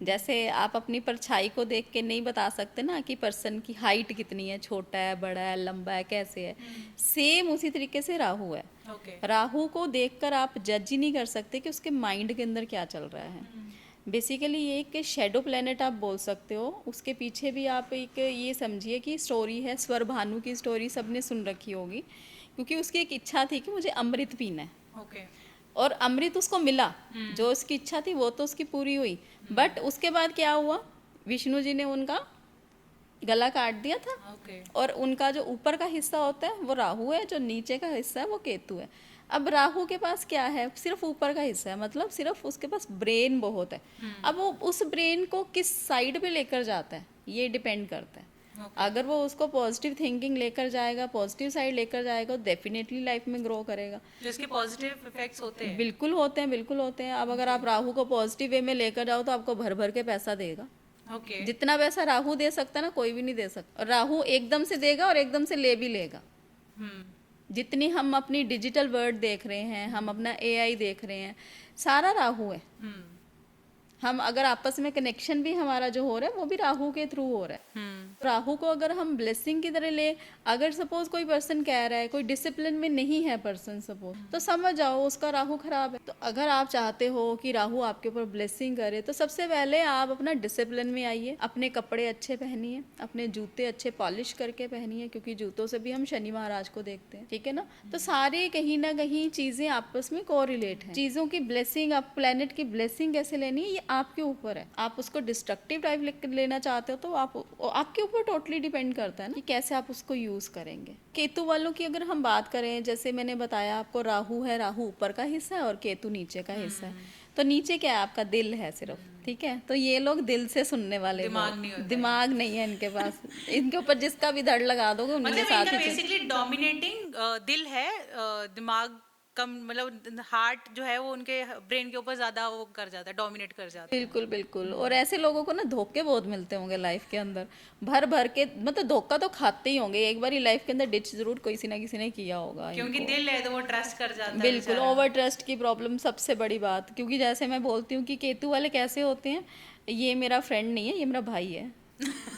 जैसे आप अपनी परछाई को देख के नहीं बता सकते ना कि पर्सन की हाइट कितनी है, छोटा है, बड़ा है, लंबा है, कैसे है। सेम उसी तरीके से राहु है। ओके राहु को देखकर आप जज ही नहीं कर सकते कि उसके माइंड के अंदर क्या चल रहा है। बेसिकली ये एक शेडो प्लेनेट आप बोल सकते हो। उसके पीछे भी आप एक ये समझिए कि स्टोरी है, स्वर भानु की स्टोरी सबने सुन रखी होगी, क्योंकि उसकी एक इच्छा थी कि मुझे अमृत पीना है, ओके और अमृत उसको मिला। जो उसकी इच्छा थी वो तो उसकी पूरी हुई, बट उसके बाद क्या हुआ, विष्णु जी ने उनका गला काट दिया था। ओके और उनका जो ऊपर का हिस्सा होता है वो राहु है, जो नीचे का हिस्सा है वो केतु है। अब राहु के पास क्या है, सिर्फ ऊपर का हिस्सा है, मतलब सिर्फ उसके पास ब्रेन बहुत है। अब वो उस ब्रेन को किस साइड पे लेकर जाता है ये डिपेंड करता है। अगर वो उसको पॉजिटिव थिंकिंग लेकर जाएगा, पॉजिटिव साइड लेकर जाएगा, तो डेफिनेटली लाइफ में ग्रो करेगा। जिसके पॉजिटिव इफेक्ट्स होते हैं। बिल्कुल होते हैं, बिल्कुल होते हैं। अब अगर आप राहु को पॉजिटिव वे में लेकर जाओ तो आपको भर भर के पैसा देगा। ओके जितना पैसा राहु दे सकता है ना, कोई भी नहीं दे सकता। और राहु एकदम से देगा और एकदम से ले भी लेगा। जितनी हम अपनी डिजिटल वर्ल्ड देख रहे हैं, हम अपना एआई देख रहे हैं, सारा राहु है। हम अगर आपस में कनेक्शन भी हमारा जो हो रहा है वो भी राहु के थ्रू हो रहा है। राहु को अगर हम ब्लेसिंग की तरह ले, अगर सपोज कोई पर्सन कह रहा है कोई डिसिप्लिन में नहीं है पर्सन सपोज, तो समझ जाओ उसका राहु खराब है। तो अगर आप चाहते हो कि राहु आपके ऊपर ब्लेसिंग करे तो सबसे पहले आप अपना डिसिप्लिन में आइए, अपने कपड़े अच्छे पहनिए, अपने जूते अच्छे पॉलिश करके पहनिए, क्योंकि जूतों से भी हम शनि महाराज को देखते हैं, ठीक है ना। तो सारे कहीं ना कहीं चीजें आपस में कोरिलेट हैं। चीजों की ब्लेसिंग, आप प्लेनेट की ब्लेसिंग कैसे लेनी है ये आपके ऊपर है। आप उसको डिस्ट्रक्टिव टाइप लेना चाहते हो तो आपके ऊपर टोटली डिपेंड करता है ना कि कैसे आप उसको यूज करेंगे। केतु वालों की अगर हम बात करें, जैसे मैंने बताया आपको राहु है, राहु ऊपर का हिस्सा है और केतु नीचे का हिस्सा है। तो नीचे क्या है आपका दिल है सिर्फ, ठीक है। तो ये लोग दिल से सुनने वाले दिमाग नहीं है इनके पास। इनके ऊपर जिसका भी धड़ लगा दोगे उनके मतलब साथ इनका ही बेसिकली डोमिनेटिंग दिल है, दिमाग कम, मतलब हार्ट जो है वो उनके ब्रेन के ऊपर ज्यादा वो कर जाता है, डोमिनेट कर जाता है। बिल्कुल बिल्कुल। और ऐसे लोगों को ना धोखे बहुत मिलते होंगे लाइफ के अंदर, भर भर के, मतलब धोखा तो खाते ही होंगे, एक बार ही लाइफ के अंदर डिच जरूर किसी ना किसी ने किया होगा क्योंकि इनको। दिल है तो वो ट्रस्ट कर जाता है बिल्कुल, बेचारा। ओवर ट्रस्ट की प्रॉब्लम सबसे बड़ी बात। क्योंकि जैसे मैं बोलती हूँ कि केतु वाले कैसे होते हैं, ये मेरा फ्रेंड नहीं है, ये मेरा भाई है।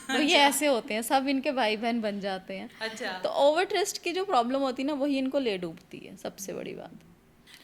तो ये ऐसे होते हैं, सब इनके भाई बहन बन जाते हैं। अच्छा, तो ओवर ट्रस्ट की जो प्रॉब्लम होती है ना वही इनको ले डूबती है, सबसे बड़ी बात।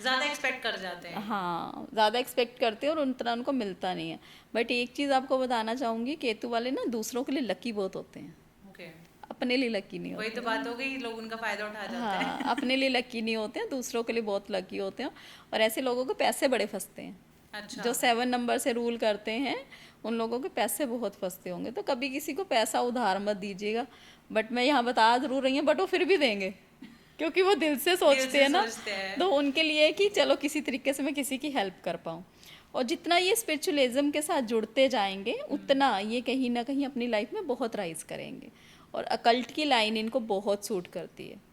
ज्यादा एक्सपेक्ट कर जाते हैं। हाँ, ज़्यादा एक्सपेक्ट करते हैं और उतना उनको मिलता नहीं है। बट एक चीज़ आपको बताना चाहूँगी, केतु वाले ना दूसरों के लिए लकी बहुत होते हैं, ओके, अपने लिए लकी नहीं होते। वही तो बात हो गई, लोग उनका फायदा उठा जाते हैं। हाँ, अपने लिए लकी नहीं होते हैं, दूसरों के लिए बहुत लकी होते हैं। और ऐसे लोगों को पैसे बड़े फंसते हैं। अच्छा, जो 7 नंबर से रूल करते हैं उन लोगों के पैसे बहुत फंसते होंगे। तो कभी किसी को पैसा उधार मत दीजिएगा। बट मैं यहाँ बता जरूर रही हूँ, बट वो फिर भी देंगे, क्योंकि वो दिल से सोचते हैं ना। सोचते हैं। तो उनके लिए कि चलो किसी तरीके से मैं किसी की हेल्प कर पाऊँ। और जितना ये स्पिरिचुअलिज्म के साथ जुड़ते जाएंगे उतना ये कहीं ना कहीं अपनी लाइफ में बहुत राइज करेंगे। और अकल्ट की लाइन इनको बहुत सूट करती है।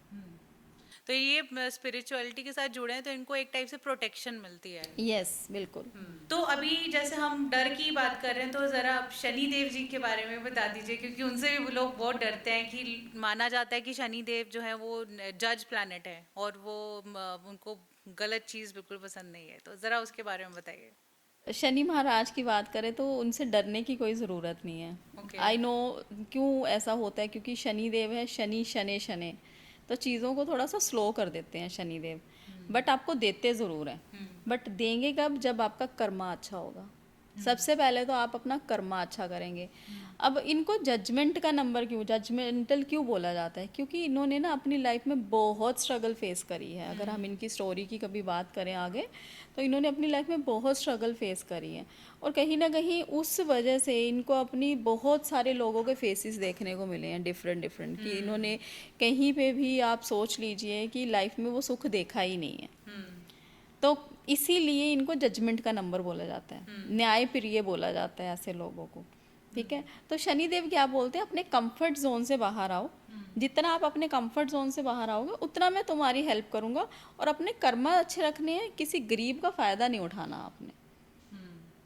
तो ये स्पिरिचुअलिटी के साथ जुड़े हैं तो इनको एक टाइप से प्रोटेक्शन मिलती है। यस, बिल्कुल। तो अभी जैसे हम डर की बात कर रहे हैं तो जरा आप शनि देव जी के बारे में बता दीजिए, क्योंकि उनसे भी लोग बहुत डरते हैं। कि माना जाता है कि शनि देव जो है वो जज प्लैनेट है और वो उनको गलत चीज़ बिल्कुल पसंद नहीं है। तो ज़रा उसके बारे में बताइए। शनि महाराज की बात करें तो उनसे डरने की कोई ज़रूरत नहीं है। Okay. आई नो क्यों ऐसा होता है, क्योंकि शनि देव है, शनि शने शने, तो चीज़ों को थोड़ा सा स्लो कर देते हैं शनि देव। बट आपको देते ज़रूर हैं। बट देंगे कब, जब आपका कर्मा अच्छा होगा। सबसे पहले तो आप अपना कर्मा अच्छा करेंगे। अब इनको जजमेंट का नंबर क्यों, जजमेंटल क्यों बोला जाता है, क्योंकि इन्होंने ना अपनी लाइफ में बहुत स्ट्रगल फेस करी है। अगर हम इनकी स्टोरी की कभी बात करें आगे, तो इन्होंने अपनी लाइफ में बहुत स्ट्रगल फेस करी है। और कहीं ना कहीं उस वजह से इनको अपनी बहुत सारे लोगों के फेसेस देखने को मिले हैं डिफरेंट डिफरेंट, कि इन्होंने कहीं पे भी आप सोच लीजिए कि लाइफ में वो सुख देखा ही नहीं है। तो इसीलिए इनको जजमेंट का नंबर बोला जाता है, न्याय प्रिय बोला जाता है ऐसे लोगों को, ठीक है। तो शनिदेव क्या बोलते हैं, अपने कंफर्ट जोन से बाहर आओ। जितना आप अपने कंफर्ट जोन से बाहर आओगे उतना मैं तुम्हारी हेल्प करूंगा। और अपने कर्म अच्छे रखने हैं, किसी गरीब का फायदा नहीं उठाना आपने।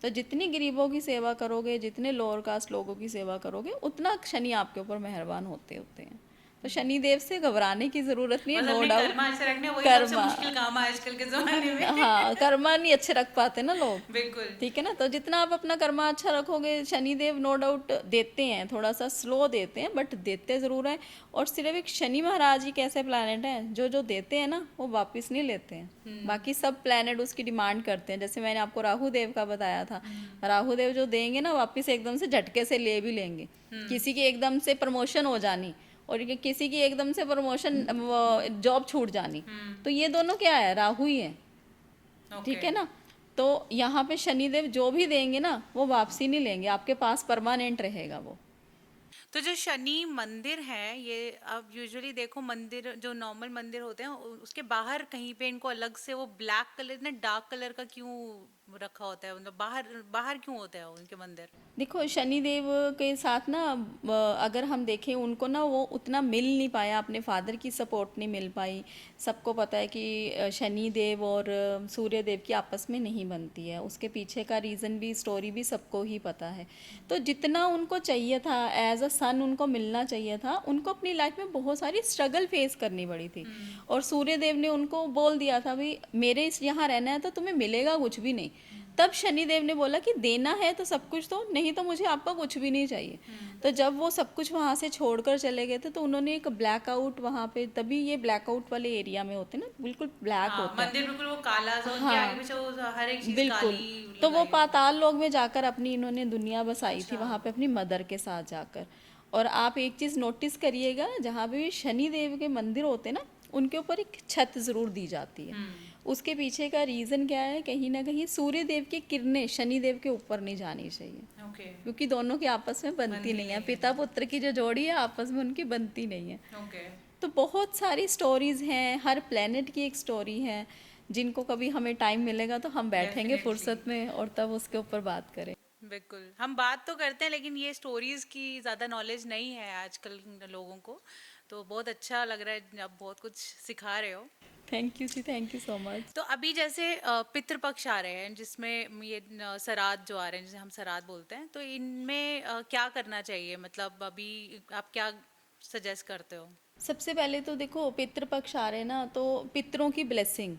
तो जितनी गरीबों की सेवा करोगे, जितने लोअर कास्ट लोगों की सेवा करोगे, उतना शनि आपके ऊपर मेहरबान होते होते हैं। तो शनि देव से घबराने की जरूरत नहीं है, नो डाउट। कर्मा अच्छे रखने वही सबसे मुश्किल काम है आजकल के जमाने में। हाँ, कर्मा नहीं अच्छे रख पाते ना लोग, बिल्कुल। ठीक है ना। तो जितना आप अपना कर्मा अच्छा रखोगे, शनिदेव नो डाउट देते हैं, थोड़ा सा स्लो देते हैं बट देते ज़रूर हैं। और सिर्फ एक शनि महाराज ही कैसे प्लैनेट हैं जो जो देते हैं ना वो वापस नहीं लेते हैं। बाकी सब प्लैनेट उसकी डिमांड करते हैं। जैसे मैंने आपको राहु देव का बताया था, राहु देव जो देंगे ना वापस एकदम से झटके से ले भी लेंगे। किसी की एकदम से प्रमोशन हो जानी और किसी की एकदम से प्रमोशन, जॉब छूट जानी, तो ये दोनों क्या है, राहु ही है, ठीक है ना। तो यहाँ पे शनिदेव जो भी देंगे ना वो वापसी नहीं लेंगे, आपके पास परमानेंट रहेगा वो। तो जो शनि मंदिर है, ये अब यूजुअली देखो मंदिर जो नॉर्मल मंदिर होते हैं उसके बाहर कहीं पे इनको अलग से वो ब्लैक कलर ना डार्क कलर का क्यों रखा होता है, मतलब बाहर बाहर क्यों होता है उनके मंदिर? देखो शनिदेव के साथ ना अगर हम देखें उनको ना वो उतना मिल नहीं पाया, अपने फादर की सपोर्ट नहीं मिल पाई। सबको पता है कि शनि देव और सूर्य देव की आपस में नहीं बनती है, उसके पीछे का रीज़न भी, स्टोरी भी सबको ही पता है। तो जितना उनको चाहिए था एज अ सन, उनको मिलना चाहिए था, उनको अपनी लाइफ में बहुत सारी स्ट्रगल फेस करनी पड़ी थी। और सूर्य देव ने उनको बोल दिया था भाई मेरे यहाँ रहना है तो तुम्हें मिलेगा कुछ भी नहीं, तब शनिदेव ने बोला कि देना है तो सब कुछ दो, नहीं तो मुझे आपका कुछ भी नहीं चाहिए। तो जब वो सब कुछ वहाँ से छोड़कर चले गए थे तो उन्होंने एक ब्लैकआउट वहाँ पे, तभी ये ब्लैकआउट वाले एरिया में होते हैं ना, बिल्कुल ब्लैक हाँ, होता है। मंदिर बिल्कुल वो काला सा, उनके हाँ आगे पीछे वो हर एक चीज बिल्कुल। काली तो वो लगाई हुई। पाताल लोक में जाकर अपनी इन्होंने दुनिया बसाई थी अच्छा। वहाँ पे अपनी मदर के साथ जाकर। और आप एक चीज़ नोटिस करिएगा, जहाँ भी शनि देव के मंदिर होते हैं ना, उनके ऊपर एक छत ज़रूर दी जाती है। उसके पीछे का रीज़न क्या है, कहीं ना कहीं सूर्य देव की किरणें शनि देव के ऊपर नहीं जानी चाहिए, ओके क्योंकि दोनों की आपस में बनती नहीं है। पिता पुत्र की जो जोड़ी है आपस में उनकी बनती नहीं है। ओके। तो बहुत सारी स्टोरीज हैं, हर प्लेनेट की एक स्टोरी है, जिनको कभी हमें टाइम मिलेगा तो हम बैठेंगे Definitely. फुर्सत में और तब उसके ऊपर बात करें। बिल्कुल, हम बात तो करते हैं लेकिन ये स्टोरीज की ज़्यादा नॉलेज नहीं है आजकल लोगों को, तो बहुत अच्छा लग रहा है, आप बहुत कुछ सिखा रहे हो। Thank you ji, thank you so much. तो अभी जैसे पितृपक्ष आ रहे हैं जिसमें ये श्राद्ध जो आ रहे हैं जिसे हम श्राद्ध बोलते हैं, तो इनमें क्या करना चाहिए, मतलब अभी आप क्या सजेस्ट करते हो? सबसे पहले तो देखो, पितृपक्ष आ रहे हैं ना, तो पितरों की ब्लेसिंग,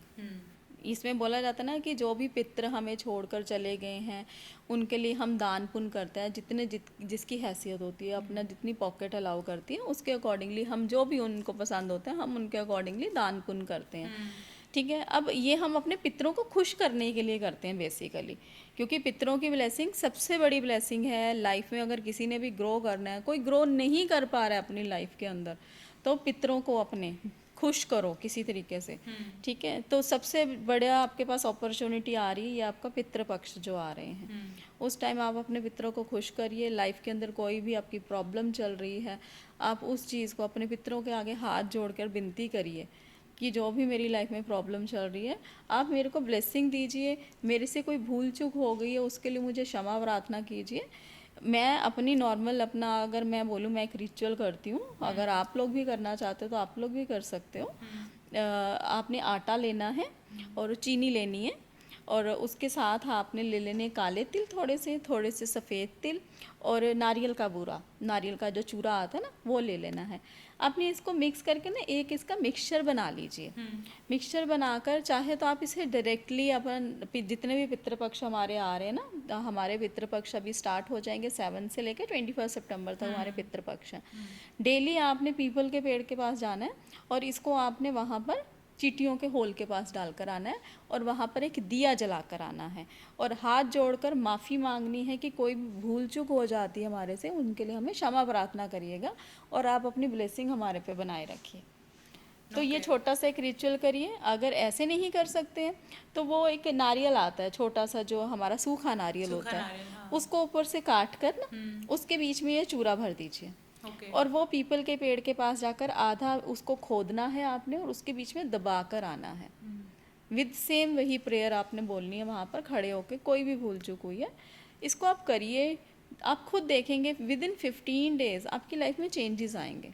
इसमें बोला जाता है ना कि जो भी पितर हमें छोड़कर चले गए हैं उनके लिए हम दान पुण्य करते हैं, जिसकी हैसियत होती है, अपना जितनी पॉकेट अलाउ करती है उसके अकॉर्डिंगली हम जो भी उनको पसंद होते हैं हम उनके अकॉर्डिंगली दान पुण्य करते हैं। ठीक है, अब ये हम अपने पितरों को खुश करने के लिए करते हैं बेसिकली, क्योंकि पितरों की ब्लेसिंग सबसे बड़ी ब्लेसिंग है लाइफ में। अगर किसी ने भी ग्रो करना है, कोई ग्रो नहीं कर पा रहा है अपनी लाइफ के अंदर, तो पितरों को अपने खुश करो किसी तरीके से। ठीक है, तो सबसे बड़ा आपके पास अपॉर्चुनिटी आ रही है, ये आपका पितृपक्ष जो आ रहे हैं, उस टाइम आप अपने पितरों को खुश करिए। लाइफ के अंदर कोई भी आपकी प्रॉब्लम चल रही है, आप उस चीज़ को अपने पितरों के आगे हाथ जोड़कर विनती करिए कि जो भी मेरी लाइफ में प्रॉब्लम चल रही है आप मेरे को ब्लेसिंग दीजिए, मेरे से कोई भूल चूक हो गई है उसके लिए मुझे क्षमा प्रार्थना कीजिए। मैं अपनी नॉर्मल अपना, अगर मैं बोलूँ, मैं एक रिचुअल करती हूँ, अगर आप लोग भी करना चाहते हो तो आप लोग भी कर सकते हो। आपने आटा लेना है और चीनी लेनी है, और उसके साथ आपने ले लेने काले तिल थोड़े से सफ़ेद तिल, और नारियल का बूरा, नारियल का जो चूरा आता है ना, वो ले लेना है। आपने इसको मिक्स करके ना एक इसका मिक्सचर बना लीजिए। मिक्सचर बनाकर चाहे तो आप इसे डायरेक्टली अपन जितने भी पितृपक्ष हमारे आ रहे हैं ना, हमारे पितृपक्ष अभी स्टार्ट हो जाएंगे 7 से लेकर 21 सितंबर तक हमारे पितृपक्ष हैं। डेली आपने पीपल के पेड़ के पास जाना है और इसको आपने वहाँ पर चींटियों के होल के पास डालकर आना है, और वहाँ पर एक दिया जलाकर आना है, और हाथ जोड़कर माफ़ी मांगनी है कि कोई भी भूल चूक हो जाती है हमारे से, उनके लिए हमें क्षमा प्रार्थना करिएगा, और आप अपनी ब्लेसिंग हमारे पे बनाए रखिए। तो ये छोटा सा एक रिचुअल करिए। अगर ऐसे नहीं कर सकते हैं तो वो एक नारियल आता है छोटा सा, जो हमारा सूखा नारियल होता है, उसको ऊपर से काट कर ना उसके बीच में ये चूरा भर दीजिए। और वो पीपल के पेड़ के पास जाकर आधा उसको खोदना है आपने, और उसके बीच में दबा कर आना है। विद सेम वही प्रेयर आपने बोलनी है वहाँ पर खड़े होके, कोई भी भूल चूक हुई है। इसको आप करिए, आप खुद देखेंगे विद इन 15 डेज आपकी लाइफ में चेंजेस आएंगे।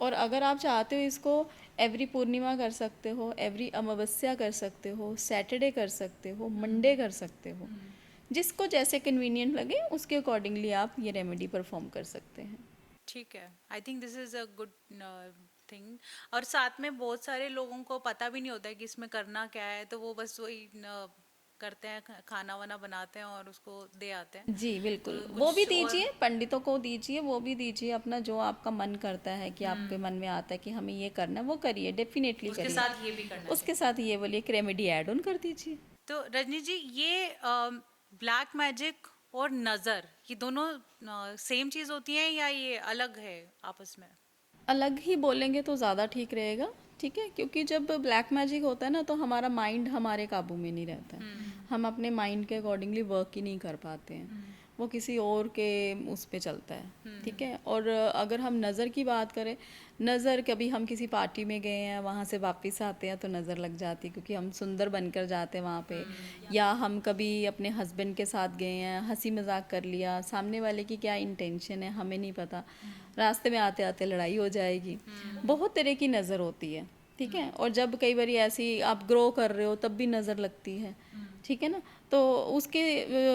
और अगर आप चाहते हो इसको एवरी पूर्णिमा कर सकते हो, एवरी अमावस्या कर सकते हो, सैटरडे कर सकते हो, मंडे कर सकते हो, जिसको जैसे कन्वीनियंट लगे उसके अकॉर्डिंगली आप ये रेमेडी परफॉर्म कर सकते हैं। ठीक है, I think this is a good thing. और साथ में बहुत सारे लोगों को पता भी नहीं होता है कि इसमें करना क्या है, तो वो बस वही करते हैं, खाना वाना बनाते हैं और उसको दे आते हैं। जी बिल्कुल, तो वो भी कुछ और दीजिए, पंडितों को दीजिए, वो भी दीजिए, अपना जो आपका मन करता है कि आपके मन में आता है कि हमें ये करना है, वो करिए, डेफिनेटली उसके करिए। साथ ये भी करना उसके साथ ये वाली एक रेमेडी ऐड ऑन कर दीजिए। तो रजनी जी, ये ब्लैक मैजिक और नज़र, ये दोनों सेम चीज़ होती हैं या ये अलग है आपस में? अलग ही बोलेंगे तो ज़्यादा ठीक रहेगा। ठीक है, क्योंकि जब ब्लैक मैजिक होता है ना तो हमारा माइंड हमारे काबू में नहीं रहता है, हम अपने माइंड के अकॉर्डिंगली वर्क ही नहीं कर पाते हैं, वो किसी और के उस पे चलता है। ठीक है, और अगर हम नज़र की बात करें, नज़र कभी हम किसी पार्टी में गए हैं, वहाँ से वापस आते हैं तो नज़र लग जाती है, क्योंकि हम सुंदर बनकर जाते हैं वहाँ पे। या हम कभी अपने हस्बैंड के साथ गए हैं, हंसी मजाक कर लिया, सामने वाले की क्या इंटेंशन है हमें नहीं पता, रास्ते में आते आते लड़ाई हो जाएगी। बहुत तरह की नज़र होती है। ठीक है, और जब कई बार ऐसी आप ग्रो कर रहे हो तब भी नज़र लगती है। ठीक है ना, तो उसके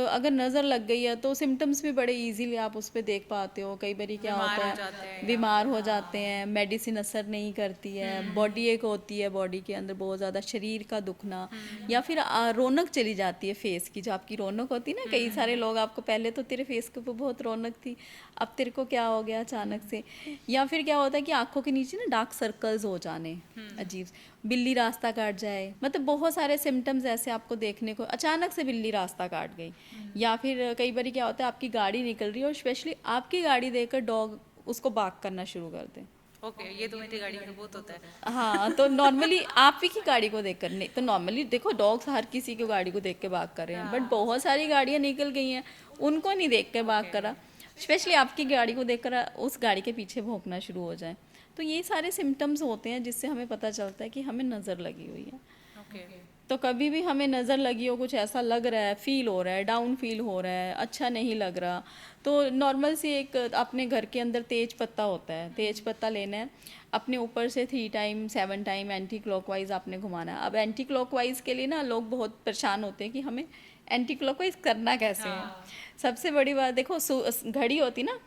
अगर नज़र लग गई है तो सिम्टम्स भी बड़े इजीली आप उस पर देख पाते हो। कई बारी क्या बीमार होता हो जाते है, हैं या बीमार हो जाते हैं, मेडिसिन असर नहीं करती है, बॉडी एक होती है, बॉडी के अंदर बहुत ज़्यादा शरीर का दुखना, या फिर रौनक चली जाती है फेस की, जो आपकी रौनक होती है ना। कई सारे लोग आपको पहले तो तेरे फेस के ऊपर बहुत रौनक थी, अब तेरे को क्या हो गया अचानक से। या फिर क्या होता है कि आंखों के नीचे ना डार्क सर्कल्स हो जाने अजीब, बिल्ली रास्ता काट जाए, मतलब बहुत सारे सिम्टम्स ऐसे आपको देखने को, अचानक से बिल्ली रास्ता काट गई। या फिर कई बार क्या होता है आपकी गाड़ी निकल रही है और स्पेशली आपकी गाड़ी देखकर डॉग उसको बार्क करना शुरू कर दे। ओके, ये तो मेरी गाड़ी में बहुत होता है। हाँ, तो नॉर्मली आप ही की गाड़ी को देख कर नहीं, तो नॉर्मली देखो डॉग्स हर किसी की गाड़ी को देख के भाग कर रहे हैं, बट बहुत सारी गाड़ियाँ निकल गई हैं उनको नहीं देख के भाग करा, स्पेशली आपकी गाड़ी को देखकर उस गाड़ी के पीछे भौंकना शुरू हो जाए। तो ये सारे सिम्टम्स होते हैं जिससे हमें पता चलता है कि हमें नज़र लगी हुई है। ओके। तो कभी भी हमें नज़र लगी हो, कुछ ऐसा लग रहा है, फील हो रहा है, डाउन फील हो रहा है, अच्छा नहीं लग रहा, तो नॉर्मल सी एक अपने घर के अंदर तेज पत्ता होता है, तेज पत्ता लेना है, अपने ऊपर से 3 टाइम 7 टाइम एंटी क्लॉकवाइज आपने घुमाना है। अब एंटी क्लॉकवाइज के लिए ना लोग बहुत परेशान होते हैं कि हमें एंटी क्लॉकवाइज करना कैसे है। सबसे बड़ी बात देखो, घड़ी होती ना,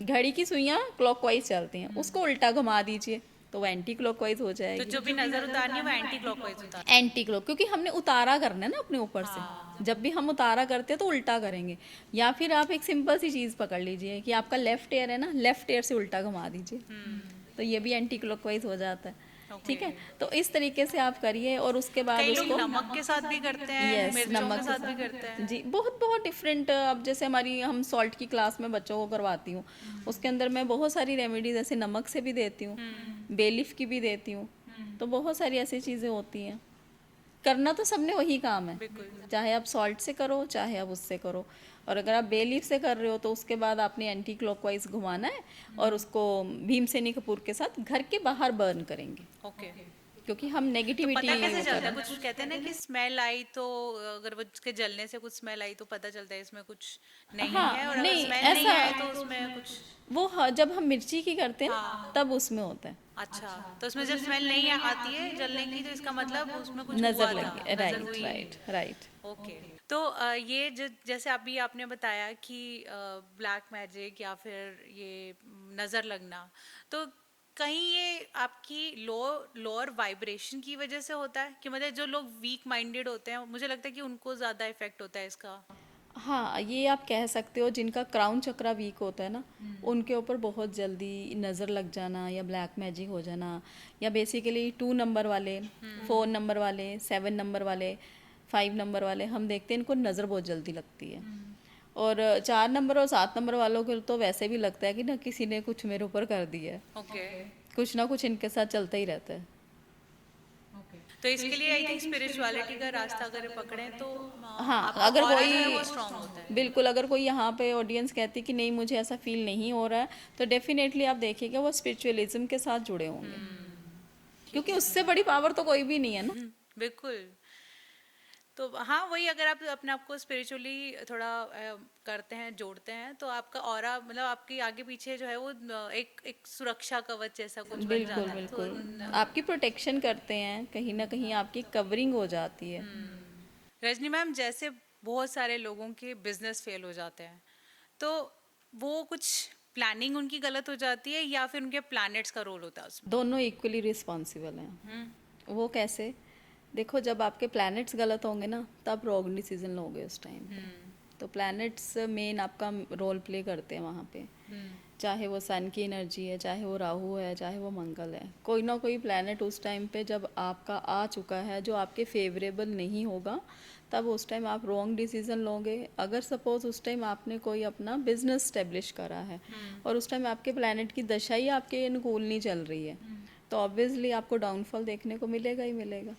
घड़ी की सुइयाँ क्लॉकवाइज चलती हैं, उसको उल्टा घुमा दीजिए तो वो एंटी क्लॉकवाइज हो तो जाएगी। जो भी नजर उतारनी है वो एंटी क्लॉकवाइज उतार। एंटी क्लॉक, क्योंकि हमने उतारा करना है ना अपने ऊपर से, जब भी हम उतारा करते हैं तो उल्टा करेंगे। या फिर आप एक सिंपल सी चीज़ पकड़ लीजिए कि आपका लेफ्ट ईयर है ना, लेफ्ट ईयर से उल्टा घुमा दीजिए, तो ये भी एंटी क्लॉकवाइज हो जाता है। ठीक है, तो इस तरीके से आप करिए और उसके बाद कई लोग उसको नमक के साथ भी करते हैं, यस मिर्चों नमक के साथ भी करते हैं। जी, बहुत बहुत डिफरेंट। अब जैसे हमारी हम सॉल्ट की क्लास में बच्चों को करवाती हूँ, उसके अंदर मैं बहुत सारी रेमेडीज ऐसे नमक से भी देती हूँ, बेलीफ की भी देती हूँ, तो बहुत सारी ऐसी चीज़ें होती हैं। करना तो सबने वही काम है, बिल्कुल। चाहे आप सॉल्ट से करो चाहे आप उससे करो। और अगर आप बे लीफ से कर रहे हो तो उसके बाद आपने एंटी क्लॉकवाइज घुमाना है और उसको भीमसेनी कपूर के साथ घर के बाहर बर्न करेंगे, ओके। क्योंकि हम तो नेगेटिविटी पता कैसे वो कर चलता रहे है? हैं। कुछ कहते हैं ना कि स्मेल आई तो अगर वो उसके जलने से कुछ स्मेल आई तो पता चलता है इसमें कुछ नहीं है, हाँ और अगर नहीं, स्मेल नहीं ऐसा आए तो उसमें कुछ। वो जब हम मिर्ची की करते हैं ना हाँ। तब उसमें होता है, अच्छा, तो उसमें जब स्मेल नहीं आती है जलने की तो इसका मतलब उसमें कुछ नज़र हुआ था, लगी, नजर राइट हुई। Right right. ओके। तो ये जो जैसे अभी आपने बताया कि ब्लैक मैजिक या फिर ये नज़र लगना, तो कहीं ये आपकी लोअर वाइब्रेशन की वजह से होता है कि मतलब जो लोग वीक माइंडेड होते हैं, मुझे लगता है कि उनको ज़्यादा इफेक्ट होता है इसका। हाँ, ये आप कह सकते हो, जिनका क्राउन चक्रा वीक होता है ना उनके ऊपर बहुत जल्दी नज़र लग जाना या ब्लैक मैजिक हो जाना, या बेसिकली 2 नंबर वाले, 4 नंबर वाले, 7 नंबर वाले, 5 नंबर वाले, हम देखते हैं इनको नज़र बहुत जल्दी लगती है। और 4 नंबर और 7 नंबर वालों को तो वैसे भी लगता है कि ना किसी ने कुछ मेरे ऊपर कर दिया है, ओके। कुछ ना कुछ इनके साथ चलता ही रहता है। तो इसके लिए आई थिंक स्पिरिचुअलिटी का रास्ता अगर पकड़ें तो हाँ, आपका अगर ऑरा कोई जो है वो स्ट्रांग होता है। बिल्कुल, अगर कोई यहाँ पे ऑडियंस कहती कि नहीं मुझे ऐसा फील नहीं हो रहा है, तो डेफिनेटली आप देखिएगा वो स्पिरिचुअलिज्म के साथ जुड़े होंगे, क्योंकि उससे बड़ी पावर तो कोई भी नहीं है ना। बिल्कुल। तो हाँ, वही अगर आप अपने आप को स्पिरिचुअली थोड़ा करते हैं, जोड़ते हैं, तो आपका ऑरा मतलब आपकी आगे पीछे जो है वो एक सुरक्षा कवच जैसा कुछ बन बिल्कुल जाता है। तो बिल्कुल, आपकी प्रोटेक्शन करते हैं, कहीं ना कहीं आपकी कवरिंग हो जाती है। रजनी मैम, जैसे बहुत सारे लोगों के बिजनेस फेल हो जाते हैं, तो वो कुछ प्लानिंग उनकी गलत हो जाती है या फिर उनके प्लैनेट्स का रोल होता है उसमें? दोनों इक्वली रिस्पॉन्सिबल हैं। वो कैसे? देखो, जब आपके प्लैनेट्स गलत होंगे ना तब रॉन्ग डिसीजन लोगे उस टाइम पे। तो प्लैनेट्स मेन आपका रोल प्ले करते हैं वहाँ पे, चाहे वो सन की एनर्जी है, चाहे वो राहु है, चाहे वो मंगल है, कोई ना कोई प्लैनेट उस टाइम पे जब आपका आ चुका है जो आपके फेवरेबल नहीं होगा, तब उस टाइम आप रॉन्ग डिसीजन लोगे। अगर सपोज उस टाइम आपने कोई अपना बिजनेस स्टेब्लिश करा है और उस टाइम आपके प्लैनेट की दशा ही आपके अनुकूल नहीं चल रही है, तो ऑब्वियसली आपको डाउनफॉल देखने को मिलेगा ही मिलेगा।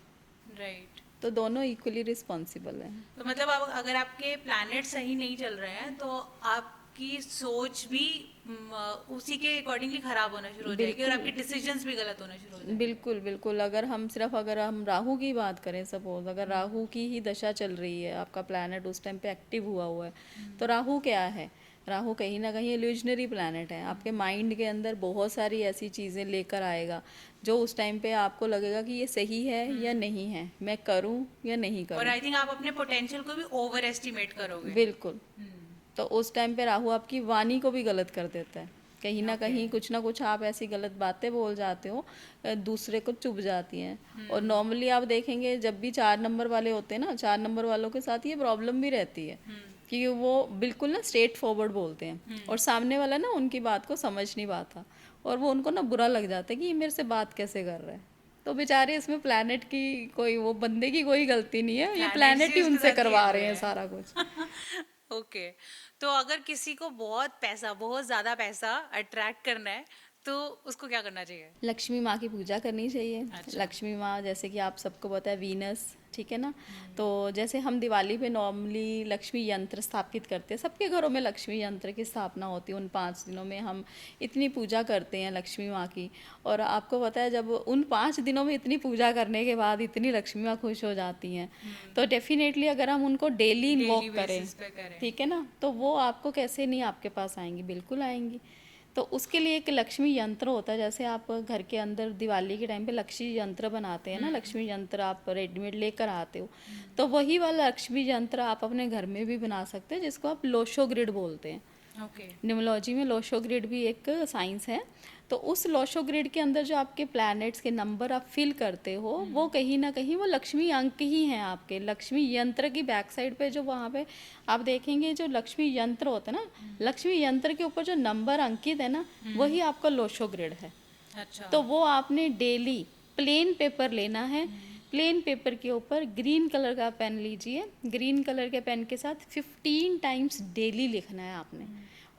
राइट। तो दोनों इक्वली रिस्पॉन्सिबल हैं। तो मतलब अगर आपके प्लैनेट सही नहीं चल रहे हैं तो आपकी सोच भी उसी के अकॉर्डिंगली खराब होना शुरू हो जाएगी और आपके डिसीजंस भी गलत होना शुरू हो जाएंगे। बिल्कुल बिल्कुल, अगर हम राहु की बात करें, सपोज अगर राहु की ही दशा चल रही है, आपका प्लैनेट उस टाइम पे एक्टिव हुआ हुआ है, तो राहु क्या है? राहु कहीं ना कहीं इल्यूजनरी प्लैनेट है, आपके माइंड के अंदर बहुत सारी ऐसी चीज़ें लेकर आएगा जो उस टाइम पे आपको लगेगा कि ये सही है या नहीं है, मैं करूं या नहीं और करूं। आई थिंक आप अपने पोटेंशियल को भी ओवर एस्टिमेट करोगे। बिल्कुल। तो उस टाइम पे राहु आपकी वाणी को भी गलत कर देता है, कहीं ना कहीं कुछ ना कुछ आप ऐसी गलत बातें बोल जाते हो, दूसरे को चुभ जाती हैं। और नॉर्मली आप देखेंगे जब भी 4 नंबर वाले होते हैं ना, 4 नंबर वालों के साथ ये प्रॉब्लम भी रहती है कि वो बिल्कुल ना स्ट्रेट फॉरवर्ड बोलते हैं और सामने वाला ना उनकी बात को समझ नहीं पाता और वो उनको ना बुरा लग जाता है कि ये मेरे से बात कैसे कर रहा है। तो बेचारे इसमें प्लैनेट की कोई, वो बंदे की कोई गलती नहीं है, ये Planets प्लैनेट ही ही उसके उनसे साथ करवा खेल रहे रहे हैं हैं। सारा कुछ। ओके, तो अगर किसी को बहुत पैसा, बहुत ज्यादा पैसा अट्रैक्ट करना है तो उसको क्या करना चाहिए? लक्ष्मी माँ की पूजा करनी चाहिए। अच्छा। लक्ष्मी माँ जैसे कि आप सबको पता है वीनस, ठीक है ना। तो जैसे हम दिवाली पे नॉर्मली लक्ष्मी यंत्र स्थापित करते हैं, सबके घरों में लक्ष्मी यंत्र की स्थापना होती है। उन 5 दिनों में हम इतनी पूजा करते हैं लक्ष्मी माँ की। और आपको पता है जब उन 5 दिनों में इतनी पूजा करने के बाद इतनी लक्ष्मी माँ खुश हो जाती हैं, तो डेफिनेटली अगर हम उनको डेली डेली इन्वॉक करें, बेसिस पे करें। ठीक है ना, तो वो आपको कैसे नहीं आपके पास आएंगी, बिल्कुल आएंगी। तो उसके लिए एक लक्ष्मी यंत्र होता है, जैसे आप घर के अंदर दिवाली के टाइम पे लक्ष्मी यंत्र बनाते हैं ना, लक्ष्मी यंत्र आप रेडीमेड लेकर आते हो, तो वही वाला लक्ष्मी यंत्र आप अपने घर में भी बना सकते हैं, जिसको आप लोशो ग्रिड बोलते हैं। ओके। न्यूमोलॉजी में लोशो ग्रिड भी एक साइंस है। तो उस लोशो ग्रिड के अंदर जो आपके प्लैनेट्स के नंबर आप फिल करते हो, वो कहीं ना कहीं वो लक्ष्मी अंक ही हैं आपके। लक्ष्मी यंत्र की बैक साइड पे जो वहाँ पे आप देखेंगे जो लक्ष्मी यंत्र होता है ना, लक्ष्मी यंत्र के ऊपर जो नंबर अंकित है ना, वही आपका लोशो ग्रिड है। अच्छा। तो वो आपने डेली प्लेन पेपर लेना है, प्लेन पेपर के ऊपर ग्रीन कलर का पेन लीजिए, ग्रीन कलर के पेन के साथ 15 टाइम्स डेली लिखना है आपने।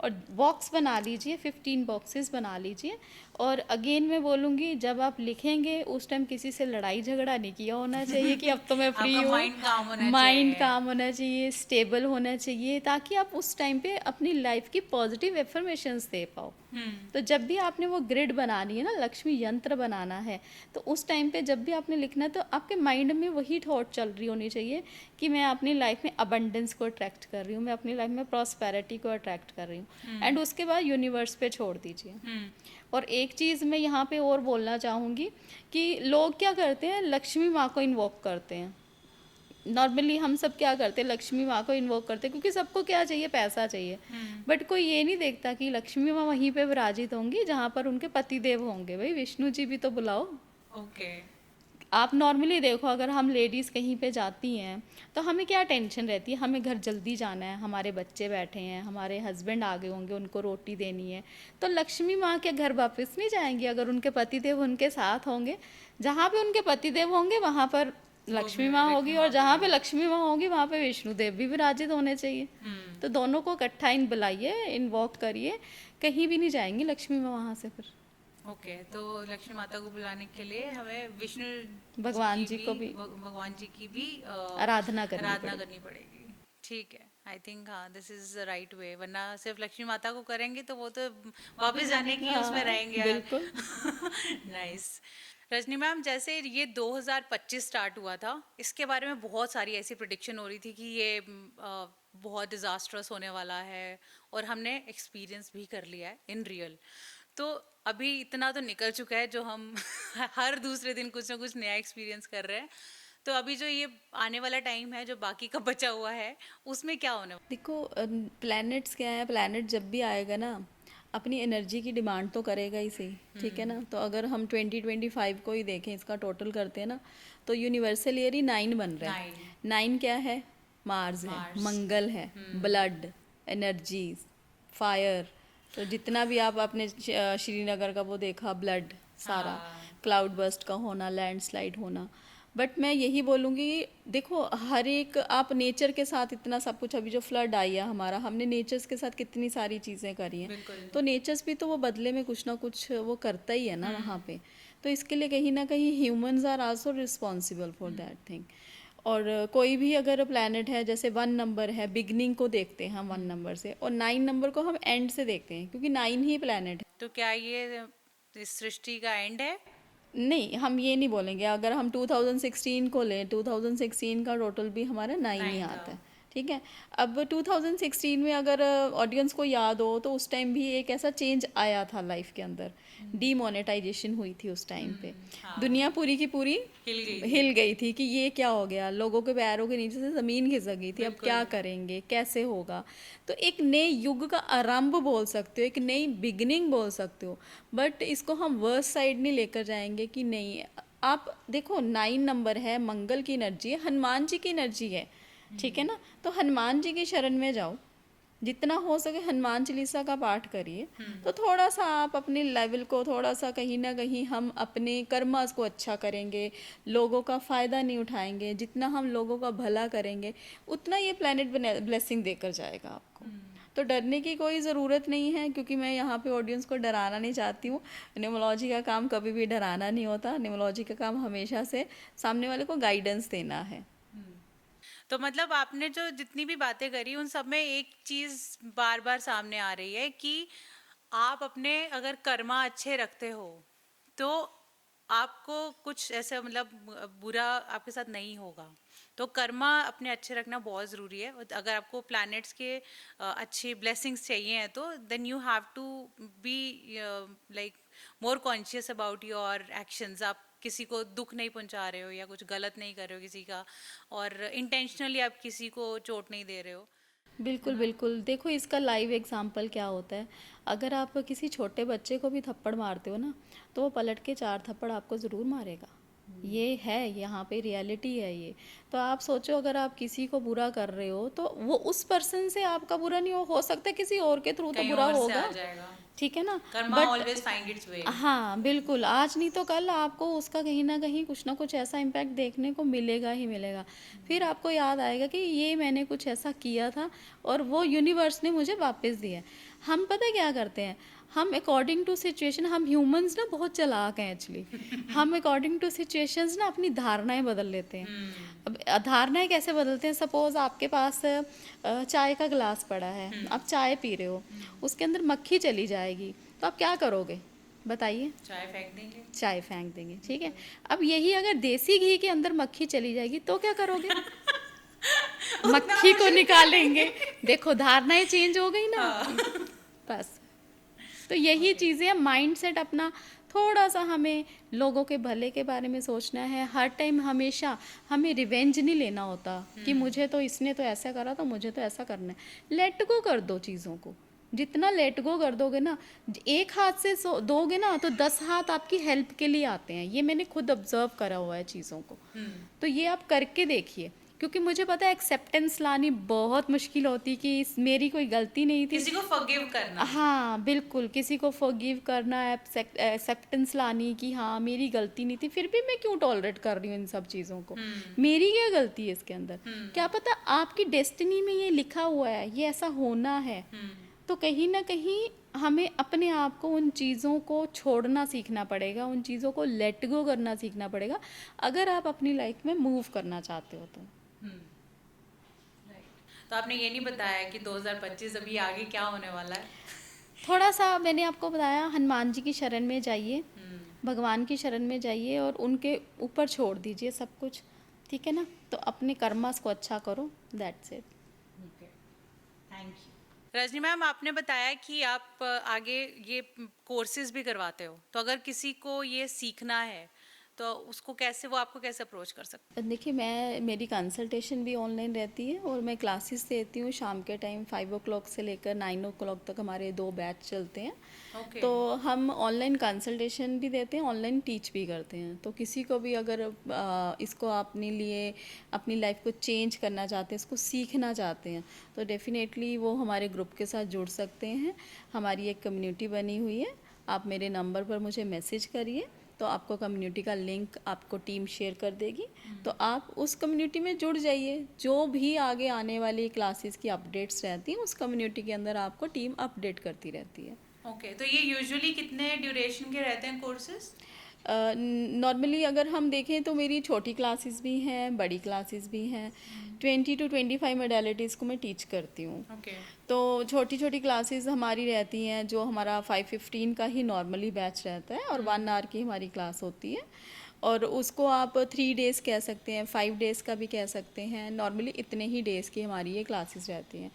और बॉक्स बना लीजिए, 15 बॉक्सेस बना लीजिए। और अगेन मैं बोलूँगी, जब आप लिखेंगे उस टाइम किसी से लड़ाई झगड़ा नहीं किया होना चाहिए कि अब तो मैं फ्री आपका हूँ। माइंड काम होना माइंड चाहिए। काम होना चाहिए, स्टेबल होना चाहिए, ताकि आप उस टाइम पे अपनी लाइफ की पॉजिटिव एफर्मेशंस दे पाओ। तो जब भी आपने वो ग्रिड बनानी है ना, लक्ष्मी यंत्र बनाना है, तो उस टाइम पे जब भी आपने लिखना है तो आपके माइंड में वही थॉट चल रही होनी चाहिए कि मैं अपनी लाइफ में अबंडेंस को अट्रैक्ट कर रही हूँ, मैं अपनी लाइफ में प्रॉस्पेरिटी को अट्रैक्ट कर रही हूँ। एंड उसके बाद यूनिवर्स पे छोड़ दीजिए। और एक चीज़ मैं यहाँ पे और बोलना चाहूँगी कि लोग क्या करते हैं, लक्ष्मी माँ को इन्वोक करते हैं। नॉर्मली हम सब क्या करते हैं, लक्ष्मी माँ को इन्वोक करते हैं क्योंकि सबको क्या चाहिए, पैसा चाहिए। बट कोई ये नहीं देखता कि लक्ष्मी माँ वहीं पे विराजित होंगी जहाँ पर उनके पति देव होंगे। भाई विष्णु जी भी तो बुलाओ। ओके। आप नॉर्मली देखो, अगर हम लेडीज़ कहीं पे जाती हैं तो हमें क्या टेंशन रहती है, हमें घर जल्दी जाना है, हमारे बच्चे बैठे हैं, हमारे हस्बैंड आ गए होंगे, उनको रोटी देनी है। तो लक्ष्मी माँ के घर वापस नहीं जाएंगी अगर उनके पतिदेव उनके साथ होंगे। जहाँ पे उनके पतिदेव होंगे वहाँ पर लक्ष्मी माँ होगी, और जहाँ पे लक्ष्मी माँ होगी वहाँ पे विष्णु देव भी विराजित होने चाहिए। तो दोनों को इकट्ठा इन बुलाइए, इन्वॉक करिए, कहीं भी नहीं जाएंगी लक्ष्मी माँ वहाँ से फिर। ओके, तो लक्ष्मी माता को बुलाने के लिए हमें विष्णु भगवान जी को भी भगवान जी की भी आराधना करनी आराधना पड़ेगी। करनी पड़ेगी। ठीक है, आई थिंक हाँ this is the right way, वरना सिर्फ लक्ष्मी माता को करेंगे तो वो तो वापस जाने की उसमें रहेंगे। बिल्कुल। नाइस। रजनी मैम, जैसे ये 2025 स्टार्ट हुआ था, इसके बारे में बहुत सारी ऐसी प्रिडिक्शन हो रही थी कि ये बहुत डिजास्ट्रस होने वाला है, और हमने एक्सपीरियंस भी कर लिया है इन रियल। तो अभी इतना तो निकल चुका है जो हम हर दूसरे दिन कुछ ना कुछ नया एक्सपीरियंस कर रहे हैं। तो अभी जो ये आने वाला टाइम है जो बाकी का बचा हुआ है, उसमें क्या होने वाला? देखो प्लैनेट्स क्या है, प्लैनेट जब भी आएगा ना अपनी एनर्जी की डिमांड तो करेगा ही सही, ठीक है ना। तो अगर हम 2025 को ही देखें, इसका टोटल करते हैं ना, तो यूनिवर्सल ईयर ही 9 बन रहा है। 9 क्या है, मार्स है, मंगल है, ब्लड, एनर्जीज, फायर। तो जितना भी आप अपने श्रीनगर का वो देखा, ब्लड सारा, क्लाउड बस्ट का होना, लैंडस्लाइड होना। बट मैं यही बोलूँगी, देखो हर एक आप नेचर के साथ इतना सब कुछ, अभी जो फ्लड आई है हमारा, हमने नेचर्स के साथ कितनी सारी चीज़ें करी हैं। तो नेचर्स भी तो वो बदले में कुछ ना कुछ वो करता ही है ना वहाँ पे। तो इसके लिए कहीं ना कहीं humans are also responsible for that thing. और कोई भी अगर प्लैनेट है, जैसे 1 नंबर है, बिगनिंग को देखते हैं हम 1 नंबर से, और 9 नंबर को हम एंड से देखते हैं, क्योंकि 9 ही प्लैनेट है। तो क्या ये इस सृष्टि का एंड है? नहीं, हम ये नहीं बोलेंगे। अगर हम 2016 को लें, 2016 का टोटल भी हमारा 9 ही आता है, ठीक है। अब 2016 में अगर ऑडियंस को याद हो तो उस टाइम भी एक ऐसा चेंज आया था लाइफ के अंदर, डीमोनेटाइजेशन हुई थी उस टाइम पे। हाँ, दुनिया पूरी की पूरी हिल गई थी। हिल गई थी कि ये क्या हो गया, लोगों के पैरों के नीचे से ज़मीन खिसक गई थी, अब बिल्कुल। क्या करेंगे, कैसे होगा। तो एक नए युग का आरंभ बोल सकते हो, एक नई बिगिनिंग बोल सकते हो, बट इसको हम वर्स साइड नहीं लेकर जाएंगे कि नहीं। आप देखो 9 नंबर है, मंगल की एनर्जी है, हनुमान जी की एनर्जी है, ठीक है ना। तो हनुमान जी की शरण में जाओ, जितना हो सके हनुमान चालीसा का पाठ करिए। तो थोड़ा सा आप अपने लेवल को थोड़ा सा कहीं ना कहीं हम अपने कर्मास को अच्छा करेंगे, लोगों का फ़ायदा नहीं उठाएंगे, जितना हम लोगों का भला करेंगे उतना ये प्लेनेट ब्लेसिंग देकर जाएगा आपको। तो डरने की कोई ज़रूरत नहीं है, क्योंकि मैं यहाँ पे ऑडियंस को डराना नहीं चाहती हूँ। न्यूमरोलॉजी का काम कभी भी डराना नहीं होता, न्यूमरोलॉजी का काम हमेशा से सामने वाले को गाइडेंस देना है। तो मतलब आपने जो जितनी भी बातें करी उन सब में एक चीज बार बार सामने आ रही है कि आप अपने अगर कर्मा अच्छे रखते हो तो आपको कुछ ऐसा मतलब बुरा आपके साथ नहीं होगा। तो कर्मा अपने अच्छे रखना बहुत ज़रूरी है। और अगर आपको प्लैनेट्स के अच्छी ब्लेसिंग्स चाहिए हैं तो then you have to be like more conscious about your actions. आप किसी को दुख नहीं पहुंचा रहे हो या कुछ गलत नहीं कर रहे हो किसी का, और इंटेंशनली आप किसी को चोट नहीं दे रहे हो। बिल्कुल बिल्कुल, देखो इसका लाइव एग्जांपल क्या होता है। अगर आप किसी छोटे बच्चे को भी थप्पड़ मारते हो ना, तो वो पलट के 4 थप्पड़ आपको ज़रूर मारेगा। ये है, यहाँ पे रियलिटी है ये। तो आप सोचो, अगर आप किसी को बुरा कर रहे हो तो वो उस पर्सन से आपका बुरा नहीं हो सकता, किसी और के थ्रू तो कहीं बुरा और से आ होगा, जाएगा। ठीक है ना। Karma but always find its way. हाँ बिल्कुल, आज नहीं तो कल आपको उसका कहीं ना कुछ ऐसा इम्पैक्ट देखने को मिलेगा ही मिलेगा। फिर आपको याद आएगा कि ये मैंने कुछ ऐसा किया था और वो यूनिवर्स ने मुझे वापस दिया है। हम पता है क्या करते हैं, हम अकॉर्डिंग टू सिचुएशन, हम ह्यूमंस ना बहुत चालाक हैं एक्चुअली। हम अकॉर्डिंग टू सिचुएशंस ना अपनी धारणाएं बदल लेते हैं। अब धारणाएं कैसे बदलते हैं, सपोज आपके पास चाय का गिलास पड़ा है, आप चाय पी रहे हो, उसके अंदर मक्खी चली जाएगी, तो आप क्या करोगे बताइए। चाय फेंक देंगे। चाय फेंक देंगे, ठीक है। अब यही अगर देसी घी के अंदर मक्खी चली जाएगी तो क्या करोगे? उतना मक्खी को मुश्किल निकालेंगे। देखो धारणाएं चेंज हो गई ना हाँ। बस। तो यही चीज़ें, माइंडसेट अपना थोड़ा सा हमें लोगों के भले के बारे में सोचना है। हर टाइम हमेशा हमें रिवेंज नहीं लेना होता कि मुझे तो इसने तो ऐसा करा तो मुझे तो ऐसा करना है। लेट गो कर दो चीज़ों को। जितना लेट गो कर दोगे ना, एक हाथ से दोगे ना तो 10 हाथ आपकी हेल्प के लिए आते हैं। ये मैंने खुद ऑब्जर्व करा हुआ है चीज़ों को। तो ये आप करके देखिए, क्योंकि मुझे पता है एक्सेप्टेंस लानी बहुत मुश्किल होती कि मेरी कोई गलती नहीं थी। किसी को फॉरगिव करना। हाँ बिल्कुल, किसी को फॉरगिव करना, एक्सेप्टेंस लानी कि हाँ मेरी गलती नहीं थी, फिर भी मैं क्यों टॉलरेट कर रही हूँ इन सब चीज़ों को, मेरी क्या गलती है इसके अंदर। क्या पता आपकी डेस्टिनी में ये लिखा हुआ है, ये ऐसा होना है। तो कहीं ना कहीं हमें अपने आप को उन चीज़ों को छोड़ना सीखना पड़ेगा, उन चीज़ों को लेट गो करना सीखना पड़ेगा, अगर आप अपनी लाइफ में मूव करना चाहते हो तो। तो आपने ये नहीं बताया कि 2025 अभी आगे क्या होने वाला है। थोड़ा सा मैंने आपको बताया, हनुमान जी की शरण में जाइए, भगवान की शरण में जाइए और उनके ऊपर छोड़ दीजिए सब कुछ, ठीक है ना। तो अपने कर्मास को अच्छा करो, that's it. Thank you. Rajni ma'am, आपने बताया कि आप आगे ये कोर्सेज भी करवाते हो, तो अगर किसी को ये सीखना है तो उसको कैसे, वो आपको कैसे अप्रोच कर सकते देखिए मेरी कंसल्टेशन भी ऑनलाइन रहती है और मैं क्लासेस देती हूँ शाम के टाइम 5 o'clock से लेकर 9 o'clock तक हमारे 2 बैच चलते हैं। हैं? ओके। तो हम ऑनलाइन कंसल्टेशन भी देते हैं, ऑनलाइन टीच भी करते हैं। तो किसी को भी अगर इसको अपने लिए अपनी लाइफ को चेंज करना चाहते हैं, इसको सीखना चाहते हैं, तो डेफिनेटली वो हमारे ग्रुप के साथ जुड़ सकते हैं। हमारी एक कम्युनिटी बनी हुई है, आप मेरे नंबर पर मुझे मैसेज करिए तो आपको कम्युनिटी का लिंक आपको टीम शेयर कर देगी। तो आप उस कम्युनिटी में जुड़ जाइए, जो भी आगे आने वाली क्लासेस की अपडेट्स रहती हैं उस कम्युनिटी के अंदर आपको टीम अपडेट करती रहती है। ओके। तो ये यूजुअली कितने ड्यूरेशन के रहते हैं कोर्सेज? नॉर्मली अगर हम देखें तो मेरी छोटी क्लासेस भी हैं, बड़ी क्लासेस भी हैं। 20 to 25 मोडेलिटीज़ को मैं टीच करती हूँ। ओके। तो छोटी छोटी क्लासेस हमारी रहती हैं, जो हमारा 5:15 का ही नॉर्मली बैच रहता है और 1 hour की हमारी क्लास होती है। और उसको आप 3 डेज़ कह सकते हैं, 5 डेज़ का भी कह सकते हैं। नॉर्मली इतने ही डेज़ की हमारी ये क्लासेस रहती हैं।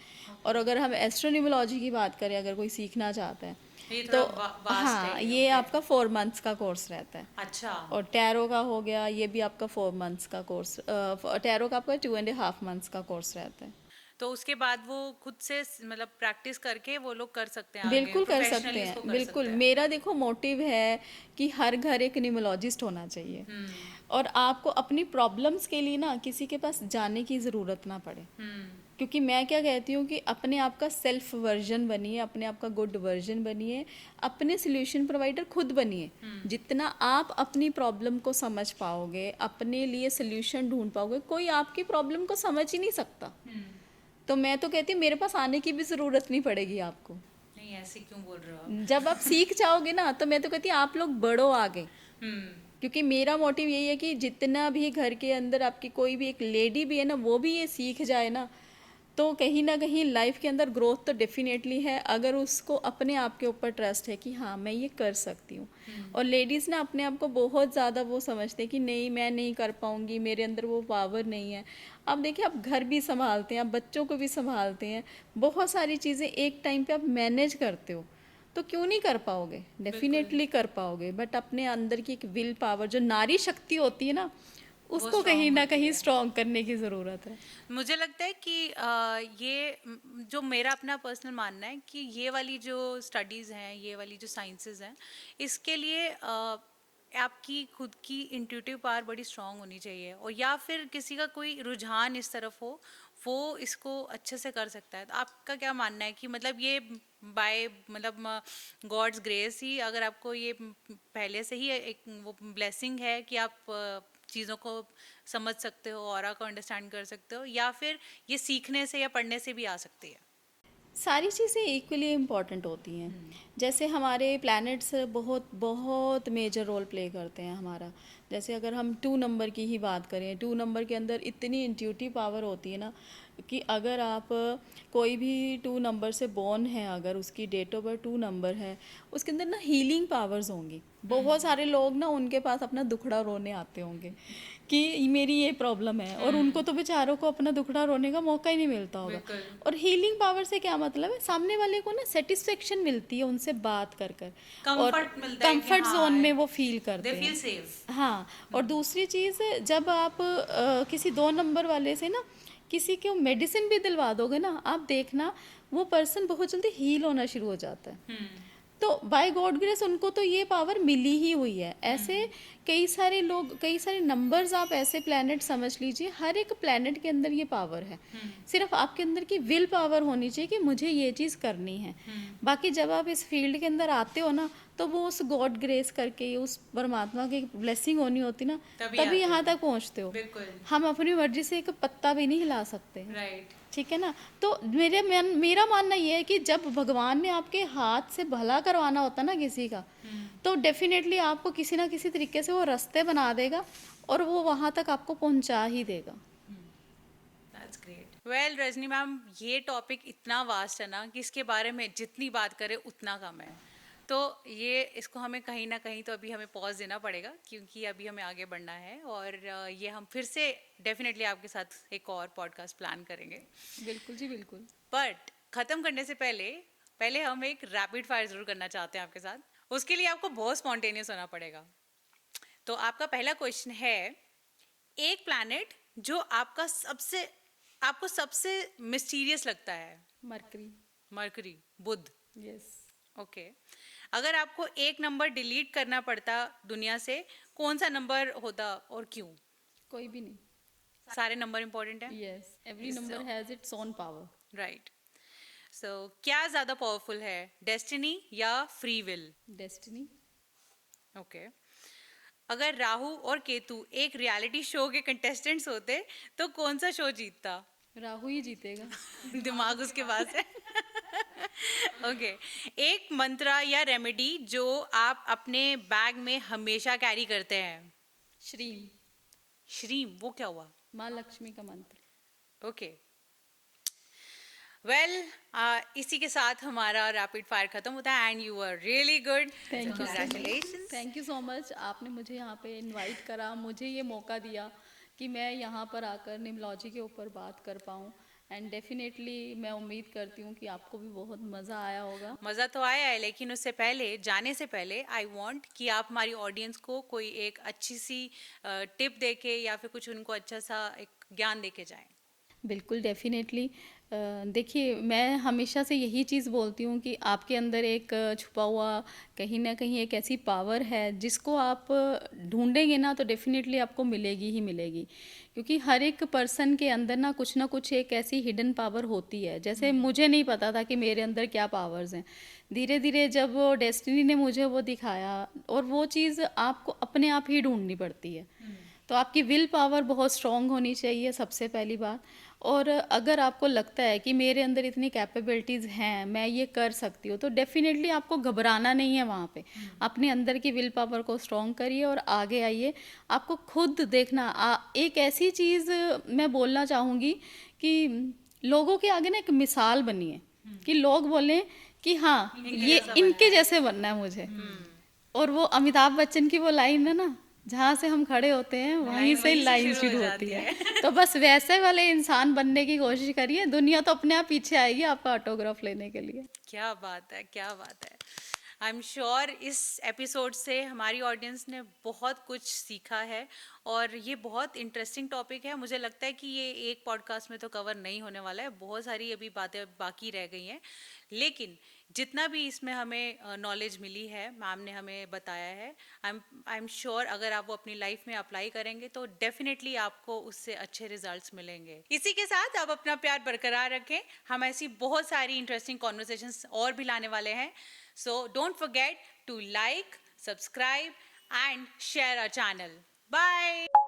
और अगर हम एस्ट्रोन्यूमोलॉजी की बात करें, अगर कोई सीखना चाहता है ये तो थोड़ा वास्ट हाँ, है ये ओके। आपका 4 मंथ्स का कोर्स रहता है। अच्छा। और टैरो का हो गया, ये भी आपका 4 मंथ्स का कोर्स। टैरो का आपका 2.5 मंथ्स का कोर्स रहता है। तो उसके बाद वो खुद से मतलब प्रैक्टिस करके वो लोग कर सकते हैं, आगे बिल्कुल कर सकते प्रोफेशनली इसको हैं, कर बिल्कुल। सकते हैं। मेरा देखो मोटिव है कि हर घर एक न्यूमोलॉजिस्ट होना चाहिए, हम्म। और आपको अपनी प्रॉब्लम्स के लिए ना किसी के पास जाने की ज़रूरत ना पड़े। हम्म। क्योंकि मैं क्या कहती हूँ कि अपने आप का सेल्फ वर्जन बनिए, अपने आप का गुड वर्जन बनिए, अपने सोल्यूशन प्रोवाइडर खुद बनिए। जितना आप अपनी प्रॉब्लम को समझ पाओगे, अपने लिए सोल्यूशन ढूंढ पाओगे, कोई आपकी प्रॉब्लम को समझ ही नहीं सकता। तो मैं तो कहती हूँ मेरे पास आने की भी ज़रूरत नहीं पड़ेगी आपको। नहीं, ऐसे क्यों बोल रहे हो आप? जब आप सीख जाओगे ना, तो मैं तो कहती हूँ आप लोग बढ़ो आगे। हम्म। क्योंकि मेरा मोटिव यही है कि जितना भी घर के अंदर आपकी कोई भी एक लेडी भी है ना, वो भी ये सीख जाए ना, तो कहीं ना कहीं लाइफ के अंदर ग्रोथ तो डेफिनेटली है, अगर उसको अपने आप के ऊपर ट्रस्ट है कि हाँ मैं ये कर सकती हूँ। और लेडीज़ ना अपने आप को बहुत ज़्यादा वो समझते हैं कि नहीं मैं नहीं कर पाऊँगी, मेरे अंदर वो पावर नहीं है। अब देखिए, आप घर भी संभालते हैं, आप बच्चों को भी संभालते हैं, बहुत सारी चीज़ें एक टाइम पे आप मैनेज करते हो, तो क्यों नहीं कर पाओगे? बिल्कुल। डेफिनेटली कर पाओगे। बट अपने अंदर की एक विल पावर, जो नारी शक्ति होती है ना, वो उसको कहीं स्ट्रांग ना होती कहीं है। स्ट्रॉन्ग करने की ज़रूरत है। मुझे लगता है कि जो मेरा अपना पर्सनल मानना है कि ये वाली जो स्टडीज़ हैं, ये वाली जो साइंसेस हैं, इसके लिए आपकी खुद की इंट्यूटिव पावर बड़ी स्ट्रांग होनी चाहिए, और या फिर किसी का कोई रुझान इस तरफ हो, वो इसको अच्छे से कर सकता है। तो आपका क्या मानना है कि मतलब ये बाय मतलब गॉड्स ग्रेस ही, अगर आपको ये पहले से ही एक वो ब्लेसिंग है कि आप चीज़ों को समझ सकते हो, ऑरा को अंडरस्टैंड कर सकते हो, या फिर ये सीखने से या पढ़ने से भी आ सकती है? सारी चीज़ें इक्वली इम्पॉर्टेंट होती हैं। जैसे हमारे प्लैनेट्स बहुत बहुत मेजर रोल प्ले करते हैं हमारा। जैसे अगर हम 2 नंबर की ही बात करें, 2 नंबर के अंदर इतनी इंट्यूटिव पावर होती है ना, कि अगर आप कोई भी 2 नंबर से बॉर्न है, अगर उसकी डेट ऑफ बर्थ 2 नंबर है, उसके अंदर ना हीलिंग पावर्स होंगी। बहुत सारे लोग ना उनके पास अपना दुखड़ा रोने आते होंगे कि मेरी ये प्रॉब्लम है, और उनको तो बेचारों को अपना दुखड़ा रोने का मौका ही नहीं मिलता होगा। बिल्कुल। और हीलिंग पावर से क्या मतलब है, सामने वाले को ना सेटिस्फेक्शन मिलती है उनसे बात कर कर, और कंफर्ट मिलता है कि कंफर्ट जोन हाँ, में वो फील दे करते फील हैं। सेफ। हाँ। और दूसरी चीज़, जब आप किसी 2 नंबर वाले से ना किसी को मेडिसिन भी दिलवा दोगे ना, आप देखना वो पर्सन बहुत जल्दी हील होना शुरू हो जाता है। तो बाय गॉड ग्रेस उनको तो ये पावर मिली ही हुई है। ऐसे कई सारे लोग, कई सारे नंबर्स, आप ऐसे प्लेनेट समझ लीजिए, हर एक प्लेनेट के अंदर ये पावर है। सिर्फ आपके अंदर की विल पावर होनी चाहिए कि मुझे ये चीज़ करनी है। बाकी जब आप इस फील्ड के अंदर आते हो ना, तो वो उस गॉड ग्रेस करके, उस परमात्मा की ब्लेसिंग होनी होती ना, तभी तभी आते यहाँ हो। तक पहुँचते हो। बिल्कुल। हम अपनी मर्जी से एक पत्ता भी नहीं हिला सकते। राइट। ठीक है ना? तो मेरा मानना ये है कि जब भगवान ने आपके हाथ से भला करवाना होता ना किसी का, तो डेफिनेटली आपको किसी ना किसी तरीके से वो रास्ते बना देगा, और वो वहाँ तक आपको पहुँचा ही देगा। That's great. Well Rajni ma'am, ये टॉपिक इतना वास्ट है ना कि इसके बारे में जितनी बात करें उतना कम है। तो ये इसको हमें कहीं ना कहीं तो अभी हमें पॉज देना पड़ेगा, क्योंकि अभी हमें आगे बढ़ना है, और ये हम फिर से डेफिनेटली आपके साथ एक और पॉडकास्ट प्लान करेंगे। बिल्कुल जी, बिल्कुल। बट ख़त्म करने से पहले पहले हम एक रैपिड फायर ज़रूर करना चाहते हैं आपके साथ। उसके लिए आपको बहुत स्पॉन्टेनियस होना पड़ेगा। तो आपका पहला क्वेश्चन है, एक प्लैनेट जो आपको सबसे मिस्टीरियस लगता है। मरकरी। मरकरी, बुध। यस। ओके। अगर आपको एक नंबर डिलीट करना पड़ता दुनिया से, कौन सा नंबर होता और क्यों? कोई भी नहीं। सारे नंबर इंपॉर्टेंट हैं। Yes, every number has its own power. Right. So क्या ज़्यादा पावरफुल है, डेस्टिनी या फ्री विल? डेस्टिनी। ओके। अगर राहु और केतु एक रियलिटी शो के कंटेस्टेंट्स होते, तो कौन सा शो जीतता? राहु ही जीतेगा। दिमाग उसके पास है। ओके। एक मंत्रा या रेमेडी जो आप अपने बैग में हमेशा कैरी करते हैं? श्रीम। श्रीम, वो क्या हुआ? माँ लक्ष्मी का मंत्र। ओके। वेल इसी के साथ हमारा रैपिड फायर खत्म होता है and you are really good. Thank you congratulation. Thank you so much, आपने मुझे यहाँ पे इनवाइट करा, मुझे ये मौका दिया कि मैं यहाँ पर आकर निमोलॉजी के ऊपर बात कर पाऊँ। एंड डेफिनेटली मैं उम्मीद करती हूँ कि आपको भी बहुत मज़ा आया होगा। मज़ा तो आया है, लेकिन उससे पहले जाने से पहले आई वांट कि आप हमारी ऑडियंस को कोई एक अच्छी सी टिप दे के या फिर कुछ उनको अच्छा सा एक ज्ञान दे के जाएं। बिल्कुल डेफिनेटली। देखिए, मैं हमेशा से यही चीज़ बोलती हूँ कि आपके अंदर एक छुपा हुआ कहीं ना कहीं एक ऐसी पावर है जिसको आप ढूंढेंगे ना तो डेफिनेटली आपको मिलेगी ही मिलेगी। क्योंकि हर एक पर्सन के अंदर ना कुछ एक ऐसी हिडन पावर होती है। जैसे मुझे नहीं पता था कि मेरे अंदर क्या पावर्स हैं, धीरे धीरे जब वो डेस्टिनी ने मुझे वो दिखाया, और वो चीज़ आपको अपने आप ही ढूंढनी पड़ती है। तो आपकी विल पावर बहुत स्ट्रांग होनी चाहिए, सबसे पहली बात। और अगर आपको लगता है कि मेरे अंदर इतनी कैपेबिलिटीज़ हैं, मैं ये कर सकती हूँ, तो डेफिनेटली आपको घबराना नहीं है वहाँ पे। अपने अंदर की विल पावर को स्ट्रांग करिए और आगे आइए। आपको खुद देखना एक ऐसी चीज़ मैं बोलना चाहूँगी कि लोगों के आगे ना एक मिसाल बनिए, कि लोग बोलें कि हाँ ये इनके जैसे बनना है मुझे। और वो अमिताभ बच्चन की वो लाइन है ना, जहाँ से हम खड़े होते हैं वहीं से लाइन शुरू होती है। तो बस वैसे वाले इंसान बनने की कोशिश करिए, दुनिया तो अपने आप पीछे आएगी आपका ऑटोग्राफ लेने के लिए। क्या बात है, क्या बात है। आई एम श्योर इस एपिसोड से हमारी ऑडियंस ने बहुत कुछ सीखा है और ये बहुत इंटरेस्टिंग टॉपिक है। मुझे लगता है कि ये एक पॉडकास्ट में तो कवर नहीं होने वाला है, बहुत सारी अभी बातें बाकी रह गई हैं। लेकिन जितना भी इसमें हमें नॉलेज मिली है, मैम ने हमें बताया है, आई एम श्योर अगर आप वो अपनी लाइफ में अप्लाई करेंगे तो डेफिनेटली आपको उससे अच्छे रिजल्ट्स मिलेंगे। इसी के साथ आप अपना प्यार बरकरार रखें। हम ऐसी बहुत सारी इंटरेस्टिंग कॉन्वर्सेशंस और भी लाने वाले हैं। So don't forget to like, subscribe and share our channel. Bye.